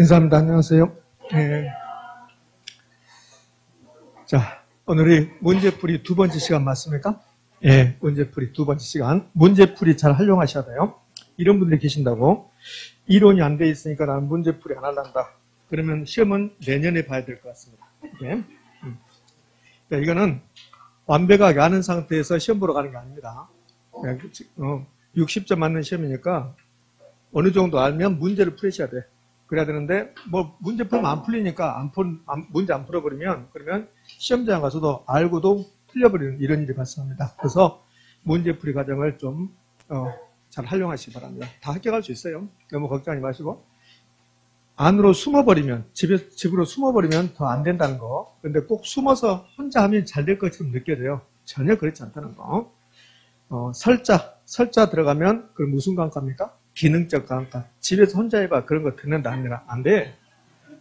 인사합니다. 안녕하세요. 자, 오늘이 문제풀이 두 번째 시간 맞습니까? 예, 문제풀이 두 번째 시간. 문제풀이 잘 활용하셔야 돼요. 이런 분들이 계신다고. 이론이 안 돼 있으니까 나는 문제풀이 안 할란다. 그러면 시험은 내년에 봐야 될 것 같습니다. 예. 자, 이거는 완벽하게 아는 상태에서 시험 보러 가는 게 아닙니다. 60점 맞는 시험이니까 어느 정도 알면 문제를 풀으셔야 돼. 그래야 되는데, 뭐, 문제 풀면 안 풀리니까, 문제 안 풀어버리면, 그러면 시험장 가서도 알고도 틀려버리는 이런 일이 발생합니다. 그래서 문제풀이 과정을 좀, 잘 활용하시기 바랍니다. 다 합격할 수 있어요. 너무 걱정하지 마시고. 안으로 숨어버리면, 집으로 숨어버리면 더 안 된다는 거. 근데 꼭 숨어서 혼자 하면 잘 될 것처럼 느껴져요. 전혀 그렇지 않다는 거. 설자 들어가면, 그럼 무슨 강과입니까? 기능적 강과. 집에서 혼자 해봐. 그런 거 듣는다 아니라 안 돼.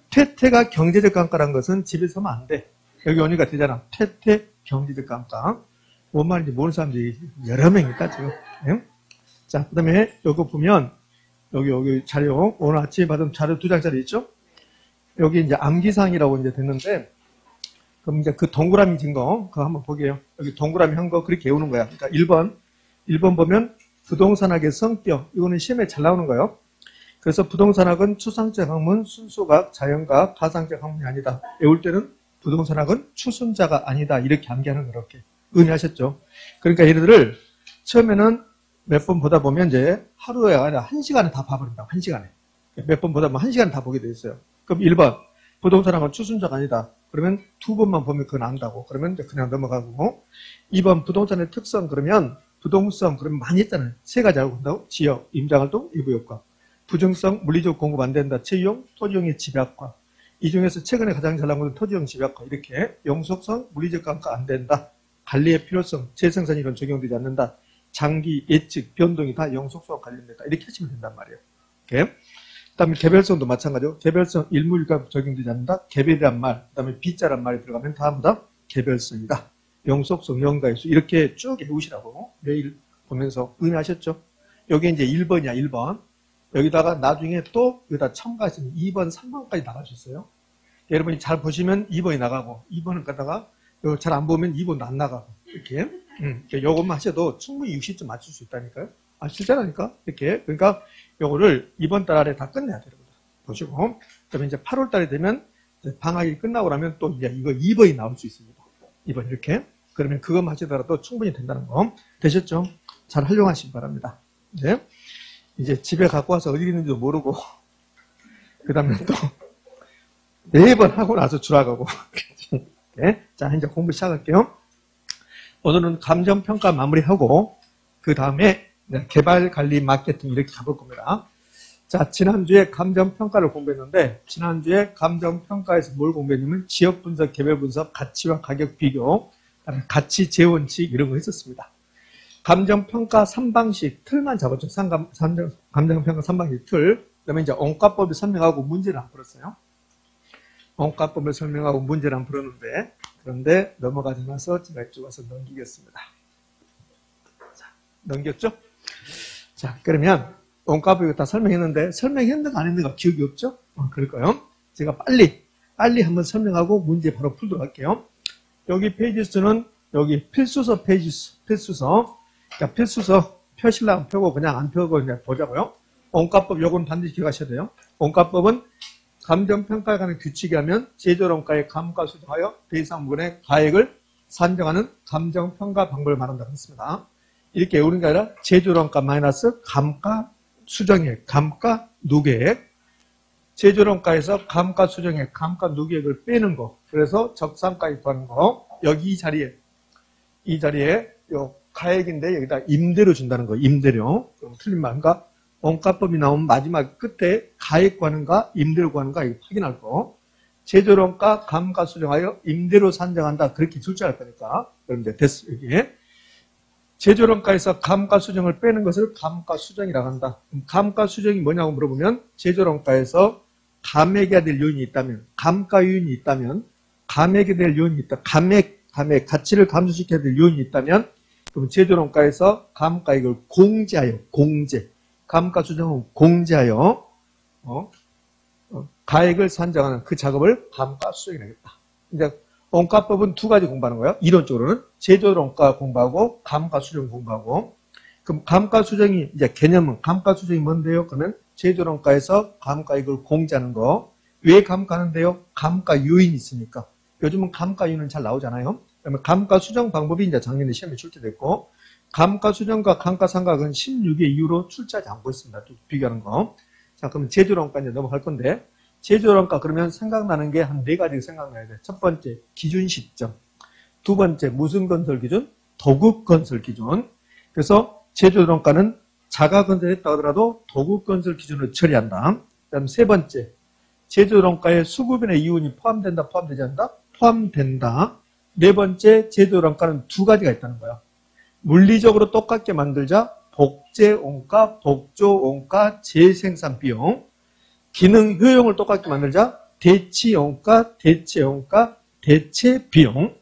퇴퇴가 경제적 강과라는 것은 집에서 하면 안 돼. 여기 오니까 되잖아. 퇴퇴 경제적 강과. 뭔 말인지 모르는 사람들이 여러 명 있다 지금. 네? 자, 그 다음에 요거 보면 여기 자료 오늘 아침에 받은 자료 2장짜리 있죠? 여기 이제 암기사항이라고 이제 됐는데 그럼 이제 그 동그라미 진 거 그거 한번 보게요. 여기 동그라미 한 거 그렇게 외우는 거야. 그러니까 1번 보면 부동산학의 성격, 이거는 시험에 잘 나오는 거예요. 그래서 부동산학은 추상적 학문, 순수학, 자연과학, 가상적 학문이 아니다. 외울 때는 부동산학은 추순자가 아니다. 이렇게 암기하는 거 이렇게. 의미하셨죠? 그러니까 얘네들을 처음에는 몇 번 보다 보면 이제 하루에 아니라 1시간에 다 봐버린다. 1시간에. 몇 번 보다 보면 1시간에 다 보게 돼 있어요. 그럼 1번, 부동산학은 추순자가 아니다. 그러면 2번만 보면 그건 안다고. 그러면 이제 그냥 넘어가고. 2번, 부동산의 특성, 그러면 부동성, 그러면 많이 했잖아요. 3가지 알고 간다고? 지역, 임장활동, 일부효과. 부정성, 물리적 공급 안 된다. 채용, 토지용의 집약화. 이 중에서 최근에 가장 잘 나온 것은 토지용 집약화. 이렇게 용속성, 물리적 강화 안 된다. 관리의 필요성, 재생산 이론 적용되지 않는다. 장기, 예측, 변동이 다 용속성과 관련된다. 이렇게 하시면 된단 말이에요. 이렇게. 그 다음에 개별성도 마찬가지로 개별성, 일무일가 적용되지 않는다. 개별이란 말, 그 다음에 비자란 말이 들어가면 다음부 다 개별성이다. 용속성, 연가의수 이렇게 쭉 외우시라고 매일 보면서 의미하셨죠? 여기 이제 1번이야, 1번. 여기다가 나중에 또 여기다 첨가하시면 2번, 3번까지 나갈 수 있어요. 여러분이 잘 보시면 2번이 나가고 2번을 갖다가 잘 안 보면 2번도 안 나가고 이렇게. 요것만 하셔도 충분히 60점 맞출 수 있다니까요. 아, 실제라니까? 이렇게. 그러니까 요거를 이번 달 안에 다 끝내야 돼요. 보시고. 그러면 이제 8월 달에 되면 방학이 끝나고 나면 또 이제 이거 2번이 나올 수 있습니다. 2번 이렇게. 그러면 그것만 하시더라도 충분히 된다는 거. 되셨죠? 잘 활용하시기 바랍니다. 네. 이제 집에 갖고 와서 어디 있는지도 모르고, 그 다음에 또, 4번 하고 나서 줄아가고. 네. 자, 이제 공부 시작할게요. 오늘은 감정평가 마무리하고, 그 다음에 개발, 관리, 마케팅 이렇게 가볼 겁니다. 자, 지난주에 감정평가를 공부했는데, 지난주에 감정평가에서 뭘 공부했냐면, 지역 분석, 개별 분석, 가치와 가격 비교, 그다음에 가치 재원칙 이런 거 했었습니다. 감정평가 3방식 틀만 잡았죠. 감정평가 3방식 틀. 그다음에 이제 원가법을 설명하고 문제를 안 풀었어요. 원가법을 설명하고 문제를 안 풀었는데 그런데 넘어가지 마서 제가 이쪽 와서 넘기겠습니다. 자, 넘겼죠? 자, 그러면 원가법을 다 설명했는가 안 했는가 기억이 없죠? 그럴까요? 제가 빨리 한번 설명하고 문제 바로 풀도록 할게요. 여기 페이지 수는 여기 필수서 필수서. 그러니까 필수서 펴실라면 펴고 그냥 안 펴고 그냥 보자고요. 원가법 요건 반드시 기억하셔야 돼요. 원가법은 감정평가에 관한 규칙이 하면 제조원가의 감가 수정하여 대상물의 가액을 산정하는 감정평가 방법을 말한다고 했습니다. 이렇게 외우는 게 아니라 제조원가 마이너스 감가 수정액, 감가 누계액. 제조원가에서 감가 수정액, 감가 누계액을 빼는 거. 그래서 적산가액 구하는 거. 여기 이 자리에 요 가액인데 여기다 임대료 준다는 거. 임대료. 그럼 틀린 말인가? 원가법이 나오면 마지막 끝에 가액 구하는가, 임대료 구하는가 이거 확인할 거. 제조원가 감가 수정하여 임대료 산정한다. 그렇게 출제할 거니까. 그럼 이제 됐어. 여기에. 제조원가에서 감가 수정을 빼는 것을 감가 수정이라고 한다. 그럼 감가 수정이 뭐냐고 물어보면 제조원가에서 감액해야 될 요인이 있다면, 감가 요인이 있다면, 감액이 될 요인이 있다. 감액, 가치를 감소시켜야 될 요인이 있다면, 그럼 제조원가에서 감가액을 공제하여, 감가 수정은 공제하여, 가액을 산정하는 그 작업을 감가수정이라고 했다. 이제 원가법은 두 가지 공부하는 거예요. 이론적으로는 제조원가 공부하고 감가수정 공부하고. 그럼 감가수정이 이제 개념은 감가수정이 뭔데요? 그러면 제조원가에서 감가액을 공제하는 거. 왜 감가하는데요? 감가 요인이 있으니까. 요즘은 감가 요인은 잘 나오잖아요. 그러면 감가수정 방법이 이제 작년에 시험에 출제됐고, 감가수정과 감가상각은 16의 이유로 출제하지 않고 있습니다. 또 비교하는 거. 자, 그럼 제조원가 이제 넘어갈 건데, 제조원가 그러면 생각나는 게 한 네 가지 생각나야 돼. 첫 번째, 기준 시점. 두 번째, 무슨 건설 기준? 도급 건설 기준. 그래서 제조원가는 자가 건설했다 하더라도 도급 건설 기준으로 처리한다. 그다음 세 번째, 제조원가에 수급인의 이윤이 포함된다, 포함되지 않는다? 포함된다. 네 번째, 제조원가는 두 가지가 있다는 거야. 물리적으로 똑같게 만들자, 복제원가, 복조원가, 재생산 비용. 기능 효용을 똑같게 만들자, 대치원가, 대체원가, 대체비용.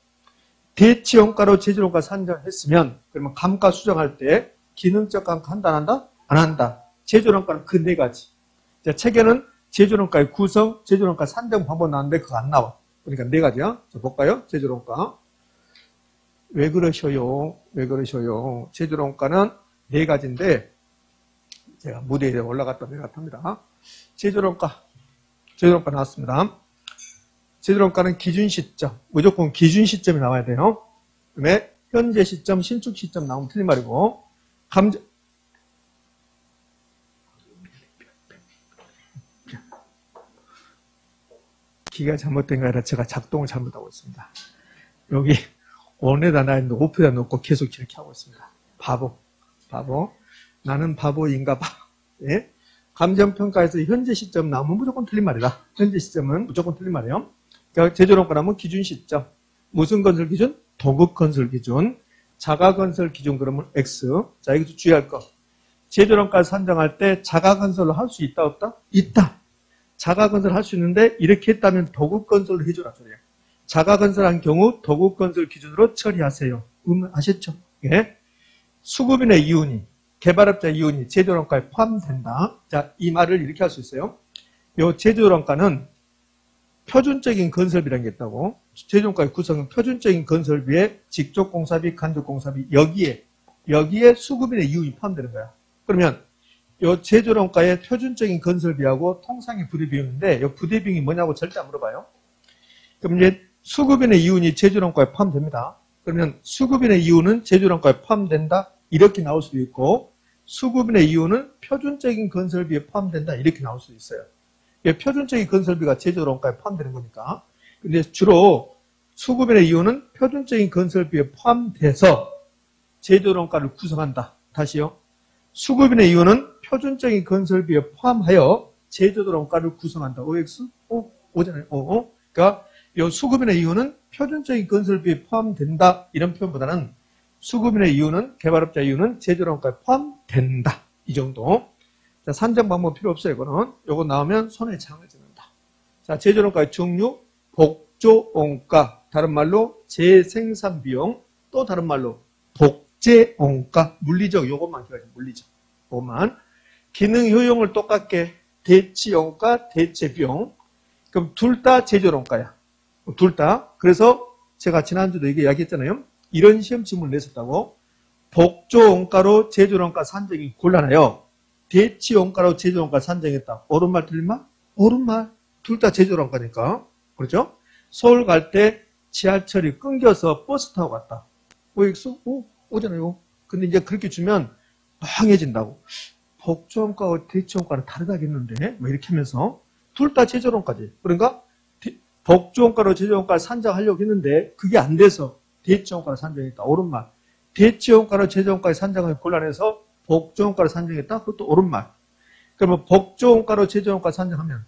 대치원가로 제조원가 산정했으면 그러면 감가 수정할 때 기능적 감가 한다 안 한다? 안 한다. 제조원가는 그 네 가지. 자, 책에는 제조원가의 구성, 제조원가 산정 방법 나왔는데 그거 안 나와. 그러니까 네 가지야. 자, 볼까요? 제조원가. 왜 그러셔요? 왜 그러셔요? 제조원가는 네 가지인데 제가 무대에 올라갔다 내려갔답니다. 제조원가 나왔습니다. 제조원가는 기준 시점, 무조건 기준 시점이 나와야 돼요. 그다음에 현재 시점, 신축 시점 나오면 틀린 말이고, 기가 잘못된 게 아니라 제가 작동을 잘못하고 있습니다. 여기 원에다 놔있는데 오프에다 놓고 계속 이렇게 하고 있습니다. 바보. 나는 바보인가 봐. 예? 감정평가에서 현재 시점 나오면 무조건 틀린 말이다. 현재 시점은 무조건 틀린 말이에요. 그러니까 제조원가 나오면 기준 시점. 무슨 건설 기준? 도급 건설 기준. 자가 건설 기준 그러면 X. 자, 여기서 주의할 거. 제조원가 산정할 때 자가 건설로 할 수 있다, 없다? 있다. 자가 건설 할 수 있는데 이렇게 했다면 도급 건설로 해줘라 소리야. 자가 건설한 경우 도급 건설 기준으로 처리하세요. 아셨죠? 예. 수급인의 이윤이, 개발업자 이윤이 제조원가에 포함된다. 자, 이 말을 이렇게 할 수 있어요. 이 제조원가는 표준적인 건설비라는 게 있다고. 제조원가의 구성은 표준적인 건설비에 직접공사비, 간접공사비 여기에 수급인의 이윤이 포함되는 거야. 그러면 이 제조원가의 표준적인 건설비하고 통상의 부대비용인데 이 부대비용이 뭐냐고 절대 안 물어봐요. 그럼 이제 수급인의 이윤이 제조원가에 포함됩니다. 그러면 수급인의 이윤은 제조원가에 포함된다 이렇게 나올 수도 있고, 수급인의 이윤은 표준적인 건설비에 포함된다 이렇게 나올 수도 있어요. 표준적인 건설비가 제조원가에 포함되는 거니까. 근데 주로 수급인의 이윤은 표준적인 건설비에 포함돼서 제조원가를 구성한다. 다시요. 수급인의 이윤은 표준적인 건설비에 포함하여 제조원가를 구성한다. OX? 오잖아요. 그러니까 이 수급인의 이윤은 표준적인 건설비에 포함된다. 이런 표현보다는 수급인의 이윤은, 개발업자 이윤은 제조원가에 포함된다. 이 정도. 자, 산정 방법 필요 없어요. 이거는. 요거 나오면 손에 장을 찍는다. 자, 제조원가의 종류, 복조원가, 다른 말로 재생산 비용, 또 다른 말로 복제원가, 물리적, 요것만 기억하세요. 물리적. 요것만. 기능 효용을 똑같게 대치원가, 대체비용. 그럼 둘 다 제조원가야. 둘 다. 그래서 제가 지난주도 이게 이야기했잖아요. 이런 시험 질문을 냈었다고. 복조원가로 제조원가 산정이 곤란해요. 대치원가로 제조원가 산정했다. 옳은 말 틀린 말? 옳은 말. 둘 다 제조원가니까. 그렇죠? 서울 갈 때 지하철이 끊겨서 버스 타고 갔다. OX? 오잖아요. 근데 이제 그렇게 주면 망해진다고. 복조원가와 대치원가는 다르다겠는데? 뭐 이렇게 하면서. 둘 다 제조원가지. 그러니까 복조원가로 제조원가를 산정하려고 했는데 그게 안 돼서 대치원가로 산정했다. 옳은 말. 대치원가로 제조원가를 산정하기 곤란해서 복조원가로 산정했다. 그것도 옳은 말. 그러면 복조원가로 제조원가 산정하면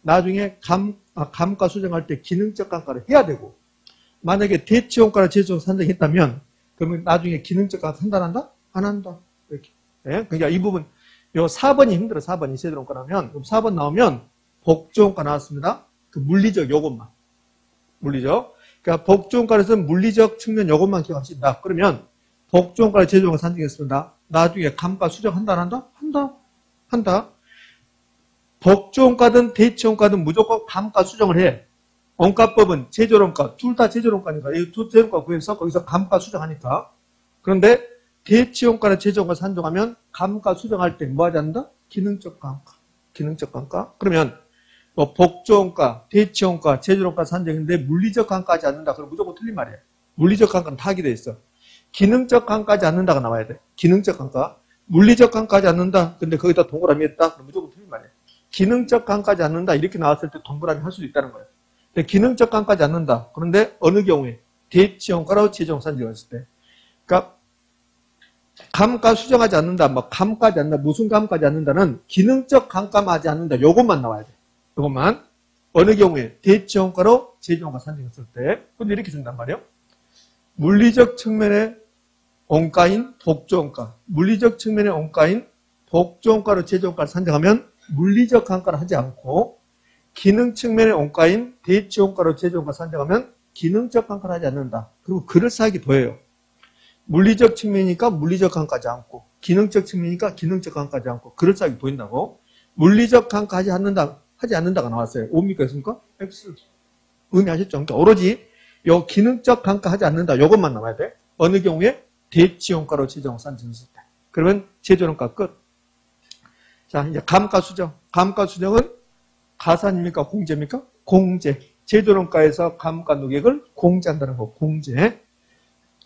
나중에 감가 수정할 때 기능적 감가를 해야 되고, 만약에 대치원가로 제조원가 산정했다면 그러면 나중에 기능적 감가 한다 안 한다? 안 한다. 이렇게. 네? 그러니까 이 부분 요 4번이 힘들어. 4번이 제조원가 나오면 4번 나오면 복조원가 나왔습니다. 그 물리적 요것만. 물리적. 그러니까 복조원가에서는 물리적 측면 요것만 기억하신다. 그러면 복조원가를 제조원가 산정했습니다. 나중에 감가 수정한다 안 한다? 한다. 복조원가든 대치원가든 무조건 감가 수정을 해. 원가법은 제조원가, 둘 다 제조원가니까, 이 두 제조원가 구해서 거기서 감가 수정하니까. 그런데 대치원가나 제조원가 산정하면 감가 수정할 때 뭐 하지 않는다? 기능적 감가. 기능적 감가. 그러면 뭐 복조원가, 대치원가, 제조원가 산정인데 물리적 감가하지 않는다. 그럼 무조건 틀린 말이에요. 물리적 감가는 타기 돼 있어. 기능적 감가하지 않는다가 나와야 돼. 기능적 감가. 물리적 감가하지 않는다. 근데 거기다 동그라미 했다. 그럼 무조건 틀린 말이에요. 기능적 감가하지 않는다. 이렇게 나왔을 때 동그라미 할 수도 있다는 거예요. 근데 기능적 감가하지 않는다. 그런데 어느 경우에 대치원가로 제조원가 산정했을 때. 그러니까 감가 수정하지 않는다. 뭐 감가하지 않는다. 무슨 감가하지 않는다는 기능적 감가하지 않는다. 요것만 나와야 돼. 요것만. 어느 경우에 대치원가로 제조원가 산정했을 때. 근데 이렇게 준단 말이에요. 물리적 측면의 원가인 복조원가, 물리적 측면의 원가인 복조원가로 제조원가를 산정하면 물리적 감가를 하지 않고 기능 측면의 원가인 대치원가로 제조원가 산정하면 기능적 감가를 하지 않는다. 그리고 그럴싸하게 보여요. 물리적 측면이니까 물리적 감가하지 않고 기능적 측면이니까 기능적 감가하지 않고 그럴싸하게 보인다고. 물리적 감가하지 않는다가 나왔어요. 옵니까? 있습니까? X. 의미하셨죠? 그러니까 오로지 요 기능적 감가하지 않는다. 요것만 나와야 돼. 어느 경우에 대치원가로 제조원가 산정했을 때. 그러면 제조원가 끝. 자, 이제 감가 수정. 감가 수정은 가산입니까? 공제입니까? 공제. 제조원가에서 감가 누계액을 공제한다는 거. 공제.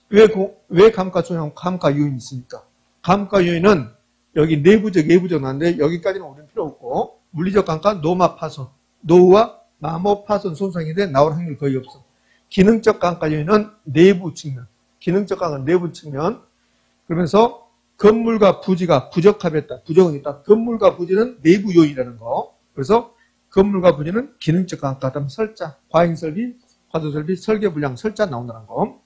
왜 감가 수정? 감가 요인이 있습니까? 감가 요인은 여기 내부적, 외부적 나는데 여기까지는 우리는 필요 없고 물리적 감가 노마 파손. 노후와 마모 파손 손상인데 나올 확률이 거의 없어. 기능적 감가 요인은 내부 측면. 기능적 감가는 내부 측면. 그러면서 건물과 부지가 부적합했다. 부적은 있다. 건물과 부지는 내부 요인이라는 거. 그래서 건물과 부지는 기능적 감가, 다음 설자, 과잉설비, 과도설비, 설계불량, 설자 나온다는 거.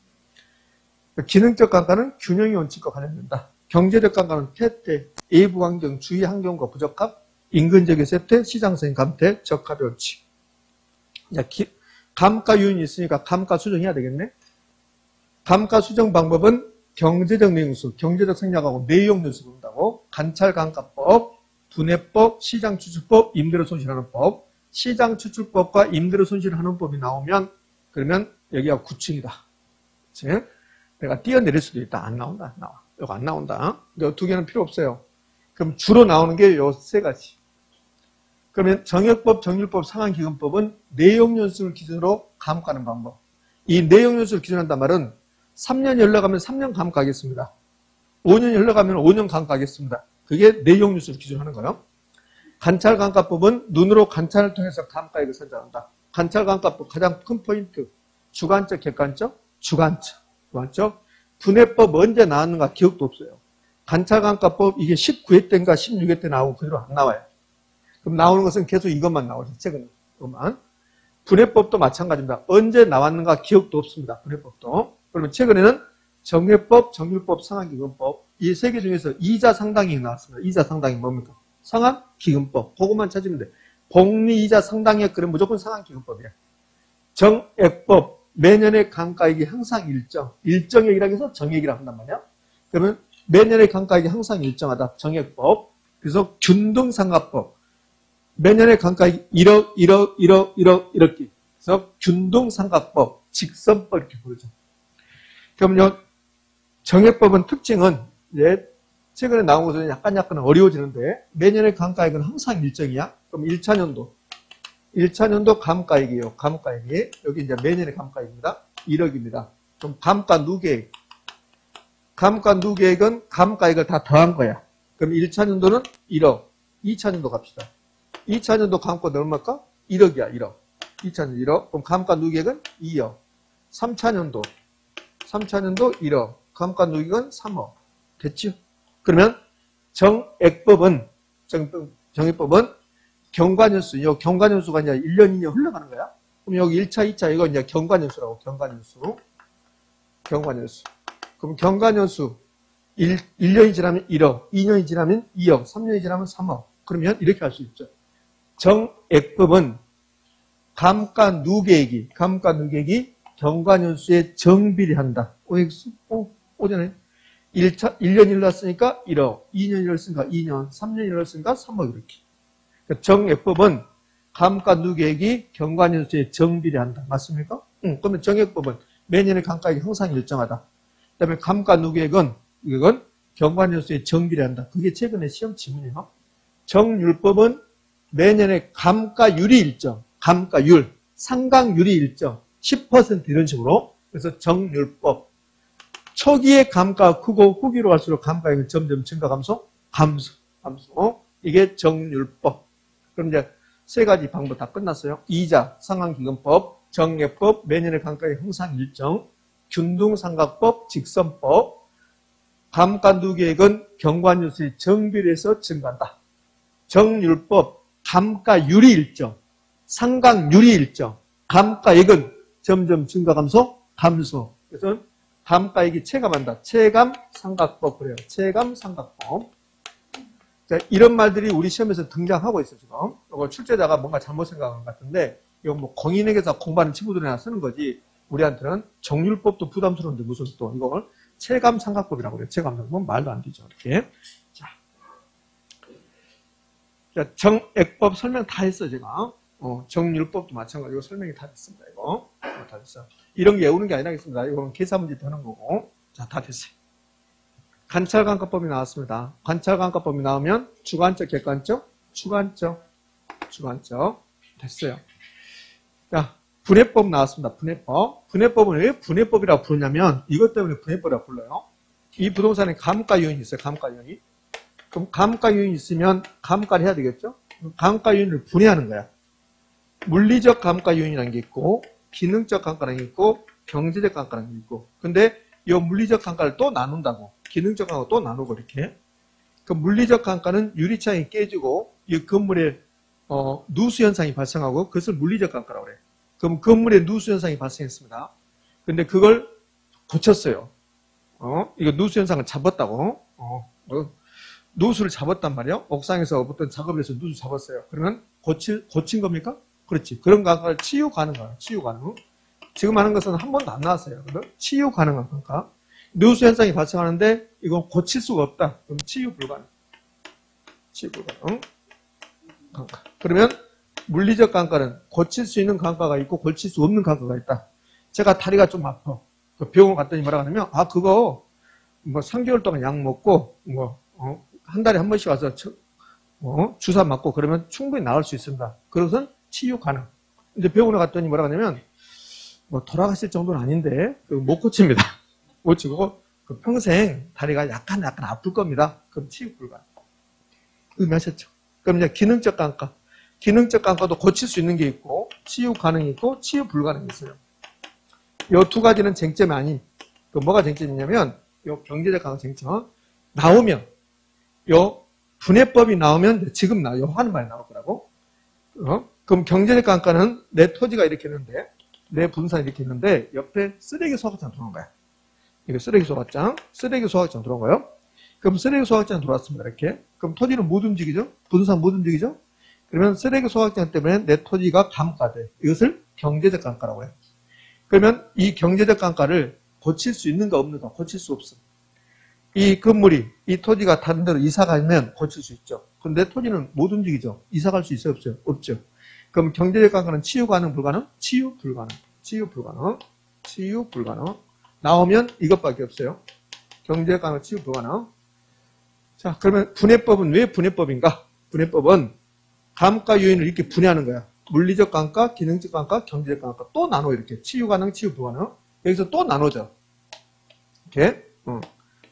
기능적 감가는 균형의 원칙과 관련된다. 경제적 감가는 태태, 외부 환경, 주위 환경과 부적합, 인근적인 세태, 시장성 감태, 적합의 원칙. 감가 요인이 있으니까 감가 수정해야 되겠네. 감가 수정 방법은 경제적 내용수, 경제적 생략하고 내용 요소 본다고. 관찰감가법, 분해법, 시장추출법, 임대료 손실하는 법. 시장추출법과 임대료 손실하는 법이 나오면 그러면 여기가 9층이다. 그치? 내가 뛰어내릴 수도 있다. 안 나온다. 안 나와. 이거 안 나온다. 이 두 개는 필요 없어요. 그럼 주로 나오는 게 요 세 가지. 그러면 정액법, 정률법, 상한기금법은 내용연수를 기준으로 감가하는 방법. 이 내용연수를 기준한단 말은 3년 연락하면 3년 감가하겠습니다. 5년 연락하면 5년 감가하겠습니다. 그게 내용연수를 기준하는 거예요. 관찰감가법은 눈으로 관찰을 통해서 감가액을 선정한다. 관찰감가법 가장 큰 포인트. 주관적, 객관적, 주관적. 분해법 언제 나왔는가 기억도 없어요. 관찰감가법 이게 19회 때인가 16회 때 나오고 그대로 안 나와요. 그럼 나오는 것은 계속 이것만 나오죠. 최근에. 이것만. 분해법도 마찬가지입니다. 언제 나왔는가 기억도 없습니다. 분해법도. 그러면 최근에는 정해법, 정률법, 상한기금법 이 세 개 중에서 이자 상당액 나왔습니다. 이자 상당액 뭡니까? 상한기금법. 그것만 찾으면 돼. 복리이자 상당액 그러면 무조건 상한기금법이야. 정액법 매년의 감가액이 항상 일정액이라고 해서 정액이라고 한단 말이야. 그러면 매년의 감가액이 항상 일정하다. 정액법. 그래서 균등상가법. 매년의 감가액이 1억 이렇게. 그래서 균등상가법, 직선법 이렇게 부르죠. 그럼요, 정액법은 특징은 이제 최근에 나온 것은 약간 어려워지는데 매년의 감가액은 항상 일정이야. 그럼 1차년도 감가액이에요. 감가액이 여기 이제 매년의 감가액입니다. 1억입니다. 그럼 감가 누계액. 감가 누계액은 감가액을 다 더한 거야. 그럼 1차년도는 1억. 2차년도 갑시다. 2차년도 감가는 얼마일까? 1억이야, 1억. 2차년 1억. 그럼 감가 누계액은 2억. 3차년도 1억. 감가 누계액은 3억. 됐죠? 그러면 정액법은 경과년수. 요 경과년수가 이제 1년, 2년 흘러가는 거야. 그럼 여기 1차, 2차 이거 이제 경과년수라고. 경과년수. 그럼 경과년수 1년이 지나면 1억, 2년이 지나면 2억, 3년이 지나면 3억. 그러면 이렇게 할 수 있죠. 정액법은 감가 누계액이 경과년수에 정비례한다. OX, 오전에 1년 일렀으니까 1억, 2년 일렀으니까 2년, 3년 일렀으니까 3억 이렇게. 정액법은 감가 누계액이 경관연수에 정비례한다. 맞습니까? 그러면 정액법은 매년의 감가액이 항상 일정하다. 그 다음에 감가 누계액은 이건 경관연수에 정비례한다. 그게 최근에 시험 지문이에요. 정율법은 매년의 감가율이 일정, 감가율, 상각률이 일정, 10% 이런 식으로. 그래서 정율법. 초기에 감가가 크고 후기로 갈수록 감가액은 점점 증가 감소. 이게 정율법. 그럼 이제 세 가지 방법 다 끝났어요. 이자, 상환기금법, 정액법, 매년의 감가액 항상 일정, 균등상각법, 직선법, 감가누계액은 경관연수의 정비례해서 증가한다. 정율법, 감가율이 일정, 상각률이 일정, 감가액은 점점 증가 감소, 감소. 그래서 감가액이 체감한다. 체감상각법 그래요. 체감상각법. 자, 이런 말들이 우리 시험에서 등장하고 있어요, 지금. 이거 출제자가 뭔가 잘못 생각한 것 같은데, 이거 뭐 공인회계사 공부하는 친구들이나 쓰는 거지, 우리한테는 정율법도 부담스러운데 무슨 또 이걸 체감상각법이라고 그래요. 체감상각법 말도 안 되죠. 이렇게. 자, 정액법 설명 다 했어요, 제가. 정율법도 마찬가지고 설명이 다 됐습니다, 이거. 다 됐어요. 이런 게 외우는 게 아니라겠습니다. 이거는 계사 문제 되는 거고. 자, 다 됐어요. 관찰감가법이 나왔습니다. 관찰감가법이 나오면 주관적, 객관적, 주관적 됐어요. 자, 분해법 나왔습니다. 분해법. 분해법은 왜 분해법이라고 부르냐면 이것 때문에 분해법이라고 불러요. 이 부동산에 감가 요인이 있어요. 감가 요인이. 그럼 감가 요인이 있으면 감가를 해야 되겠죠? 감가 요인을 분해하는 거야. 물리적 감가 요인이라는 게 있고 기능적 감가라는 게 있고 경제적 감가라는 게 있고. 근데 이 물리적 감가를 또 나눈다고. 기능적 감가 또 나누고 이렇게. 그 물리적 감가는 유리창이 깨지고 이 건물에 누수 현상이 발생하고 그것을 물리적 감가라고 그래요. 그럼 건물에 누수 현상이 발생했습니다. 근데 그걸 고쳤어요. 이거 누수 현상을 잡았다고. 누수를 잡았단 말이에요. 옥상에서 어떤 작업을 해서 누수 잡았어요. 그러면 고친 겁니까? 그렇지. 그런 감가를 치유 가능한. 치유 가능. 지금 하는 것은 한 번도 안 나왔어요. 치유 가능한 감가. 누수 현상이 발생하는데 이건 고칠 수가 없다. 그럼 치유 불가능. 치유 불가능. 감가. 그러면 물리적 감가는 고칠 수 있는 감가가 있고 고칠 수 없는 감가가 있다. 제가 다리가 좀 아파. 그 병원 갔더니 뭐라고 하냐면 그거 뭐 3개월 동안 약 먹고 한 달에 한 번씩 와서 주사 맞고 그러면 충분히 나을 수 있습니다. 그것은 치유 가능. 근데 병원에 갔더니 뭐라고 하냐면 뭐 돌아가실 정도는 아닌데 못 고칩니다. 못 치고 평생 다리가 약간 아플 겁니다. 그럼 치유 불가능. 의미하셨죠? 그럼 이제 기능적 감가. 기능적 감가도 고칠 수 있는 게 있고 치유 가능이 있고 치유 불가능이 있어요. 이 두 가지는 쟁점이 아닌. 뭐가 쟁점이냐면 이 경제적 감가 쟁점 나오면 요 분해법이 나오면 지금 요 하는 말이 나올 거라고. 그럼 경제적 감가는 내 토지가 이렇게 있는데 내 분산이 이렇게 있는데 옆에 쓰레기 소각장 들어온 거야. 이거 쓰레기 소각장 들어온 거예요. 그럼 쓰레기 소각장 들어왔습니다. 이렇게. 그럼 토지는 못 움직이죠? 분산 못 움직이죠? 그러면 쓰레기 소각장 때문에 내 토지가 감가돼. 이것을 경제적 감가라고 해요. 그러면 이 경제적 감가를 고칠 수 있는가 없는가? 고칠 수 없어. 이 건물이, 이 토지가 다른 데로 이사 가면 고칠 수 있죠. 근데 토지는 못 움직이죠. 이사 갈 수 있어요? 없어요? 없죠. 그럼 경제적 감가는 치유 가능, 불가능? 치유 불가능. 치유 불가능. 치유 불가능. 나오면 이것밖에 없어요. 경제적 감가 치유 불가능. 자, 그러면 분해법은 왜 분해법인가? 분해법은 감가 요인을 이렇게 분해하는 거야. 물리적 감가, 기능적 감가, 경제적 감가 또 나눠 이렇게. 치유 가능, 치유 불가능. 여기서 또 나눠져. 이렇게.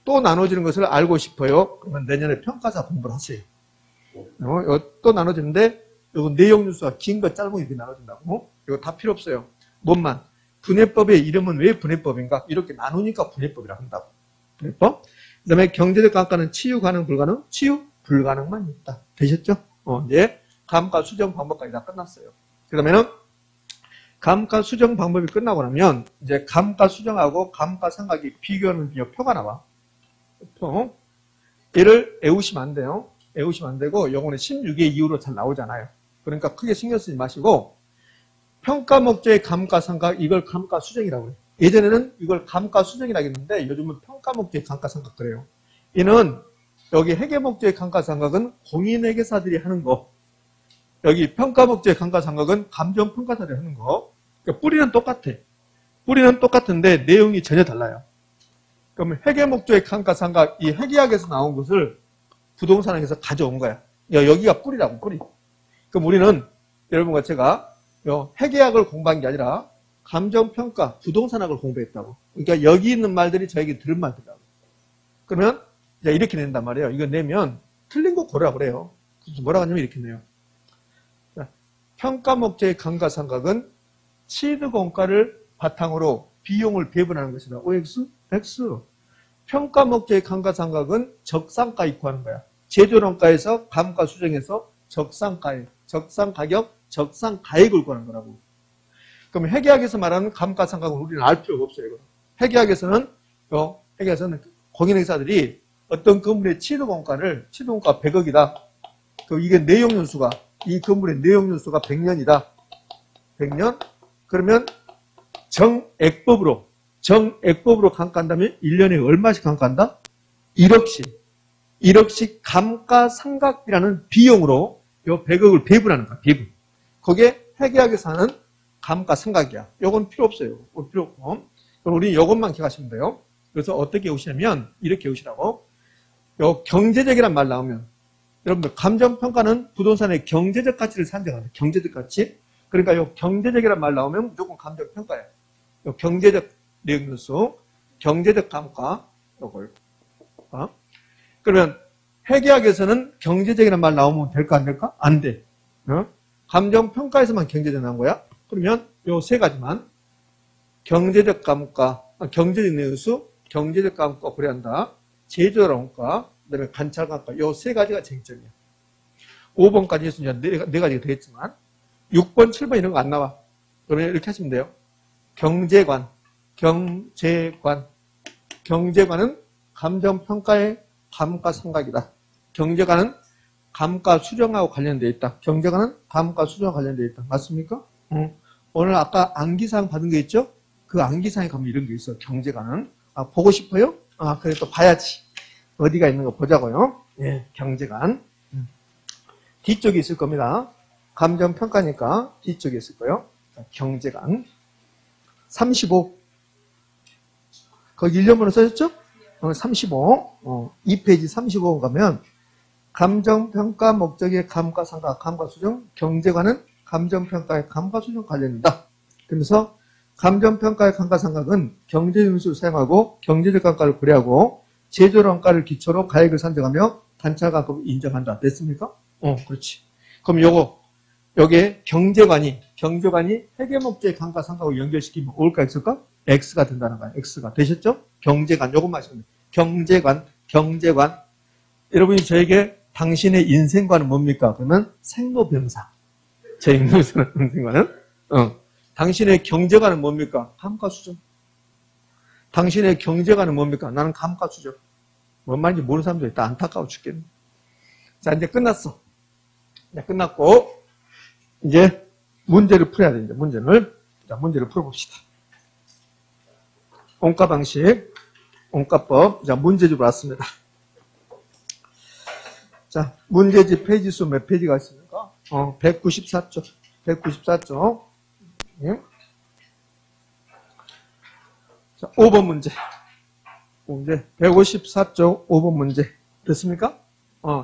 또 나눠지는 것을 알고 싶어요. 그러면 내년에 평가사 공부를 하세요. 또 나눠지는데 이거 내용 뉴스가 긴 거 짧은 거 이렇게 나눠진다고. 이거 다 필요 없어요. 뭔만. 분해법의 이름은 왜 분해법인가? 이렇게 나누니까 분해법이라 한다고. 분해법. 그 다음에 경제적 감가는 치유 가능, 불가능? 치유 불가능만 있다. 되셨죠? 이제 감가 수정 방법까지 다 끝났어요. 그 다음에는 감가 수정 방법이 끝나고 나면 이제 감가 수정하고 감가 상각이 비교하는 표가 나와. 얘를 외우시면 안 돼요. 외우시면 안 되고 요거는 16의 이후로 잘 나오잖아요. 그러니까 크게 신경 쓰지 마시고 평가 목적의 감가 상각 이걸 감가 수정이라고 해요. 예전에는 이걸 감가 수정이라고 했는데 요즘은 평가 목적의 감가 상각 그래요. 이는 여기 회계 목적의 감가 상각은 공인회계사들이 하는 거 여기 평가 목적의 감가상각은 감정평가사를 하는 거. 그러니까 뿌리는 똑같아. 뿌리는 똑같은데 내용이 전혀 달라요. 그러면 회계 목적의 감가상각, 이 회계학에서 나온 것을 부동산학에서 가져온 거야. 여기가 뿌리라고, 뿌리. 그럼 우리는 여러분과 제가 회계학을 공부한 게 아니라 감정평가, 부동산학을 공부했다고. 그러니까 여기 있는 말들이 저에게 들은 말들이라고. 그러면 이렇게 낸단 말이에요. 이거 내면 틀린 거 고르라 그래요. 그래서 뭐라고 하냐면 이렇게 내요. 평가 목적의 감가상각은 취득원가를 바탕으로 비용을 배분하는 것이다. OX? X. 평가 목적의 감가상각은 적상가 입고하는 거야. 제조원가에서 감가 수정해서 적상가액, 적상가격, 적상가액을 구하는 거라고. 그럼 회계학에서 말하는 감가상각은 우리는 알 필요가 없어요. 이거. 회계학에서는 공인회사들이 어떤 건물의 취득원가를 취득원가 100억이다. 그럼 이게 내용연수가 이 건물의 내용연수가 100년이다. 100년? 그러면 정액법으로 감가한다면 1년에 얼마씩 감가한다? 1억씩 감가상각비라는 비용으로 요 100억을 배분하는 거야. 배분. 그게 회계학에서 하는 감가상각이야. 요건 필요 없어요. 필요 없고. 그럼 우리 요것만 기억하시면 돼요. 그래서 어떻게 오시냐면 이렇게 오시라고. 요 경제적이란 말 나오면 여러분들 감정평가는 부동산의 경제적 가치를 산정한다. 경제적 가치. 그러니까 요 경제적이란 말 나오면 무조건 감정평가예요. 요 경제적 내용연수, 경제적 감가 요걸. 그러면 회계학에서는 경제적이란 말 나오면 될까 안 될까? 안 돼. 감정평가에서만 경제적 나온 거야. 그러면 요 세 가지만 경제적 감가, 경제적 내용연수, 경제적 감가 고려한다. 제조원가, 그다음에 관찰감가 요 세 가지가 쟁점이야. 5번까지 해서 이제 네 가지가 되겠지만 6번, 7번 이런 거 안 나와. 그러면 이렇게 하시면 돼요. 경제관은 감정평가의 감가상각이다. 경제관은 감가수정하고 관련되어 있다. 경제관은 감가수정하고 관련되어 있다. 맞습니까? 오늘 아까 암기사항 받은 게 있죠? 그 암기사항에 가면 이런 게 있어. 경제관은. 보고 싶어요? 그래 또 봐야지. 어디가 있는 거 보자고요. 예, 경제관. 뒤쪽에 있을 겁니다. 감정평가니까 뒤쪽에 있을 거예요. 경제관. 35. 거기 1년번호 써졌죠? 35. 2페이지 35 가면 감정평가 목적의 감가상각, 감가수정, 경제관은 감정평가의 감가수정 관련이다. 그러면서 감정평가의 감가상각은 경제연수를 사용하고 경제적 감가를 고려하고 제조원가를 기초로 가액을 산정하며 단차감급을 인정한다. 됐습니까? 그렇지. 그럼 요게 경제관이 회계목적의 감가상각을 연결시키면 올까 X일까? X가 된다는 거야. X가. 되셨죠? 경제관. 요것만 하시면 돼요. 경제관. 여러분이 저에게 당신의 인생관은 뭡니까? 그러면 생로병사. 제 인생관은? 당신의 경제관은 뭡니까? 감가수정. 당신의 경제관은 뭡니까? 나는 감가수정. 뭔 말인지 모르는 사람도 있다. 안타까워 죽겠네. 자, 이제 끝났어. 이제 끝났고, 이제 문제를 풀어야 돼. 이제 문제를 풀어봅시다. 원가 방식, 원가법. 자, 문제집으로 왔습니다. 자, 문제집 페이지 수 몇 페이지가 있습니까? 194쪽. 194쪽. 예? 자, 5번 문제. 154쪽 5번 문제. 됐습니까?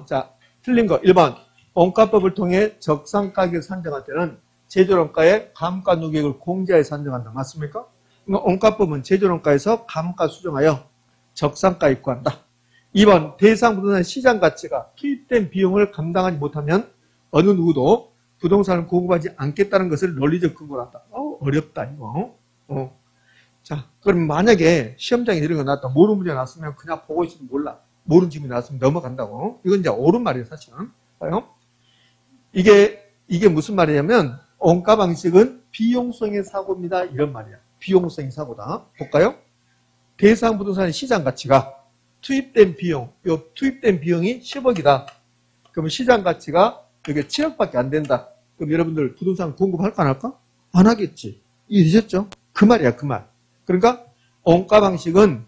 자, 틀린 거. 1번. 원가법을 통해 적상가격을 산정할 때는 제조원가의 감가 누계액을 공제하여 산정한다. 맞습니까? 원가법은 제조원가에서 감가 수정하여 적상가 입고한다. 2번. 대상 부동산 시장 가치가 투입된 비용을 감당하지 못하면 어느 누구도 부동산을 공급하지 않겠다는 것을 논리적 근거로 한다. 어렵다 이거. 자, 그럼 만약에 시험장에 이런 거 나왔다. 모르는 문제 나왔으면 그냥 보고 있어도 몰라. 모르는 질문이 나왔으면 넘어간다고. 이건 이제 옳은 말이에요, 사실은. 봐요. 이게 무슨 말이냐면 원가 방식은 비용성의 사고입니다. 이런 말이야. 비용성의 사고다. 볼까요? 대상 부동산의 시장 가치가 투입된 비용, 투입된 비용이 10억이다. 그러면 시장 가치가 이게 7억밖에 안 된다. 그럼 여러분들 부동산 공급할까 안 할까? 안 하겠지. 이해되셨죠? 그 말이야, 그 말. 그러니까 원가 방식은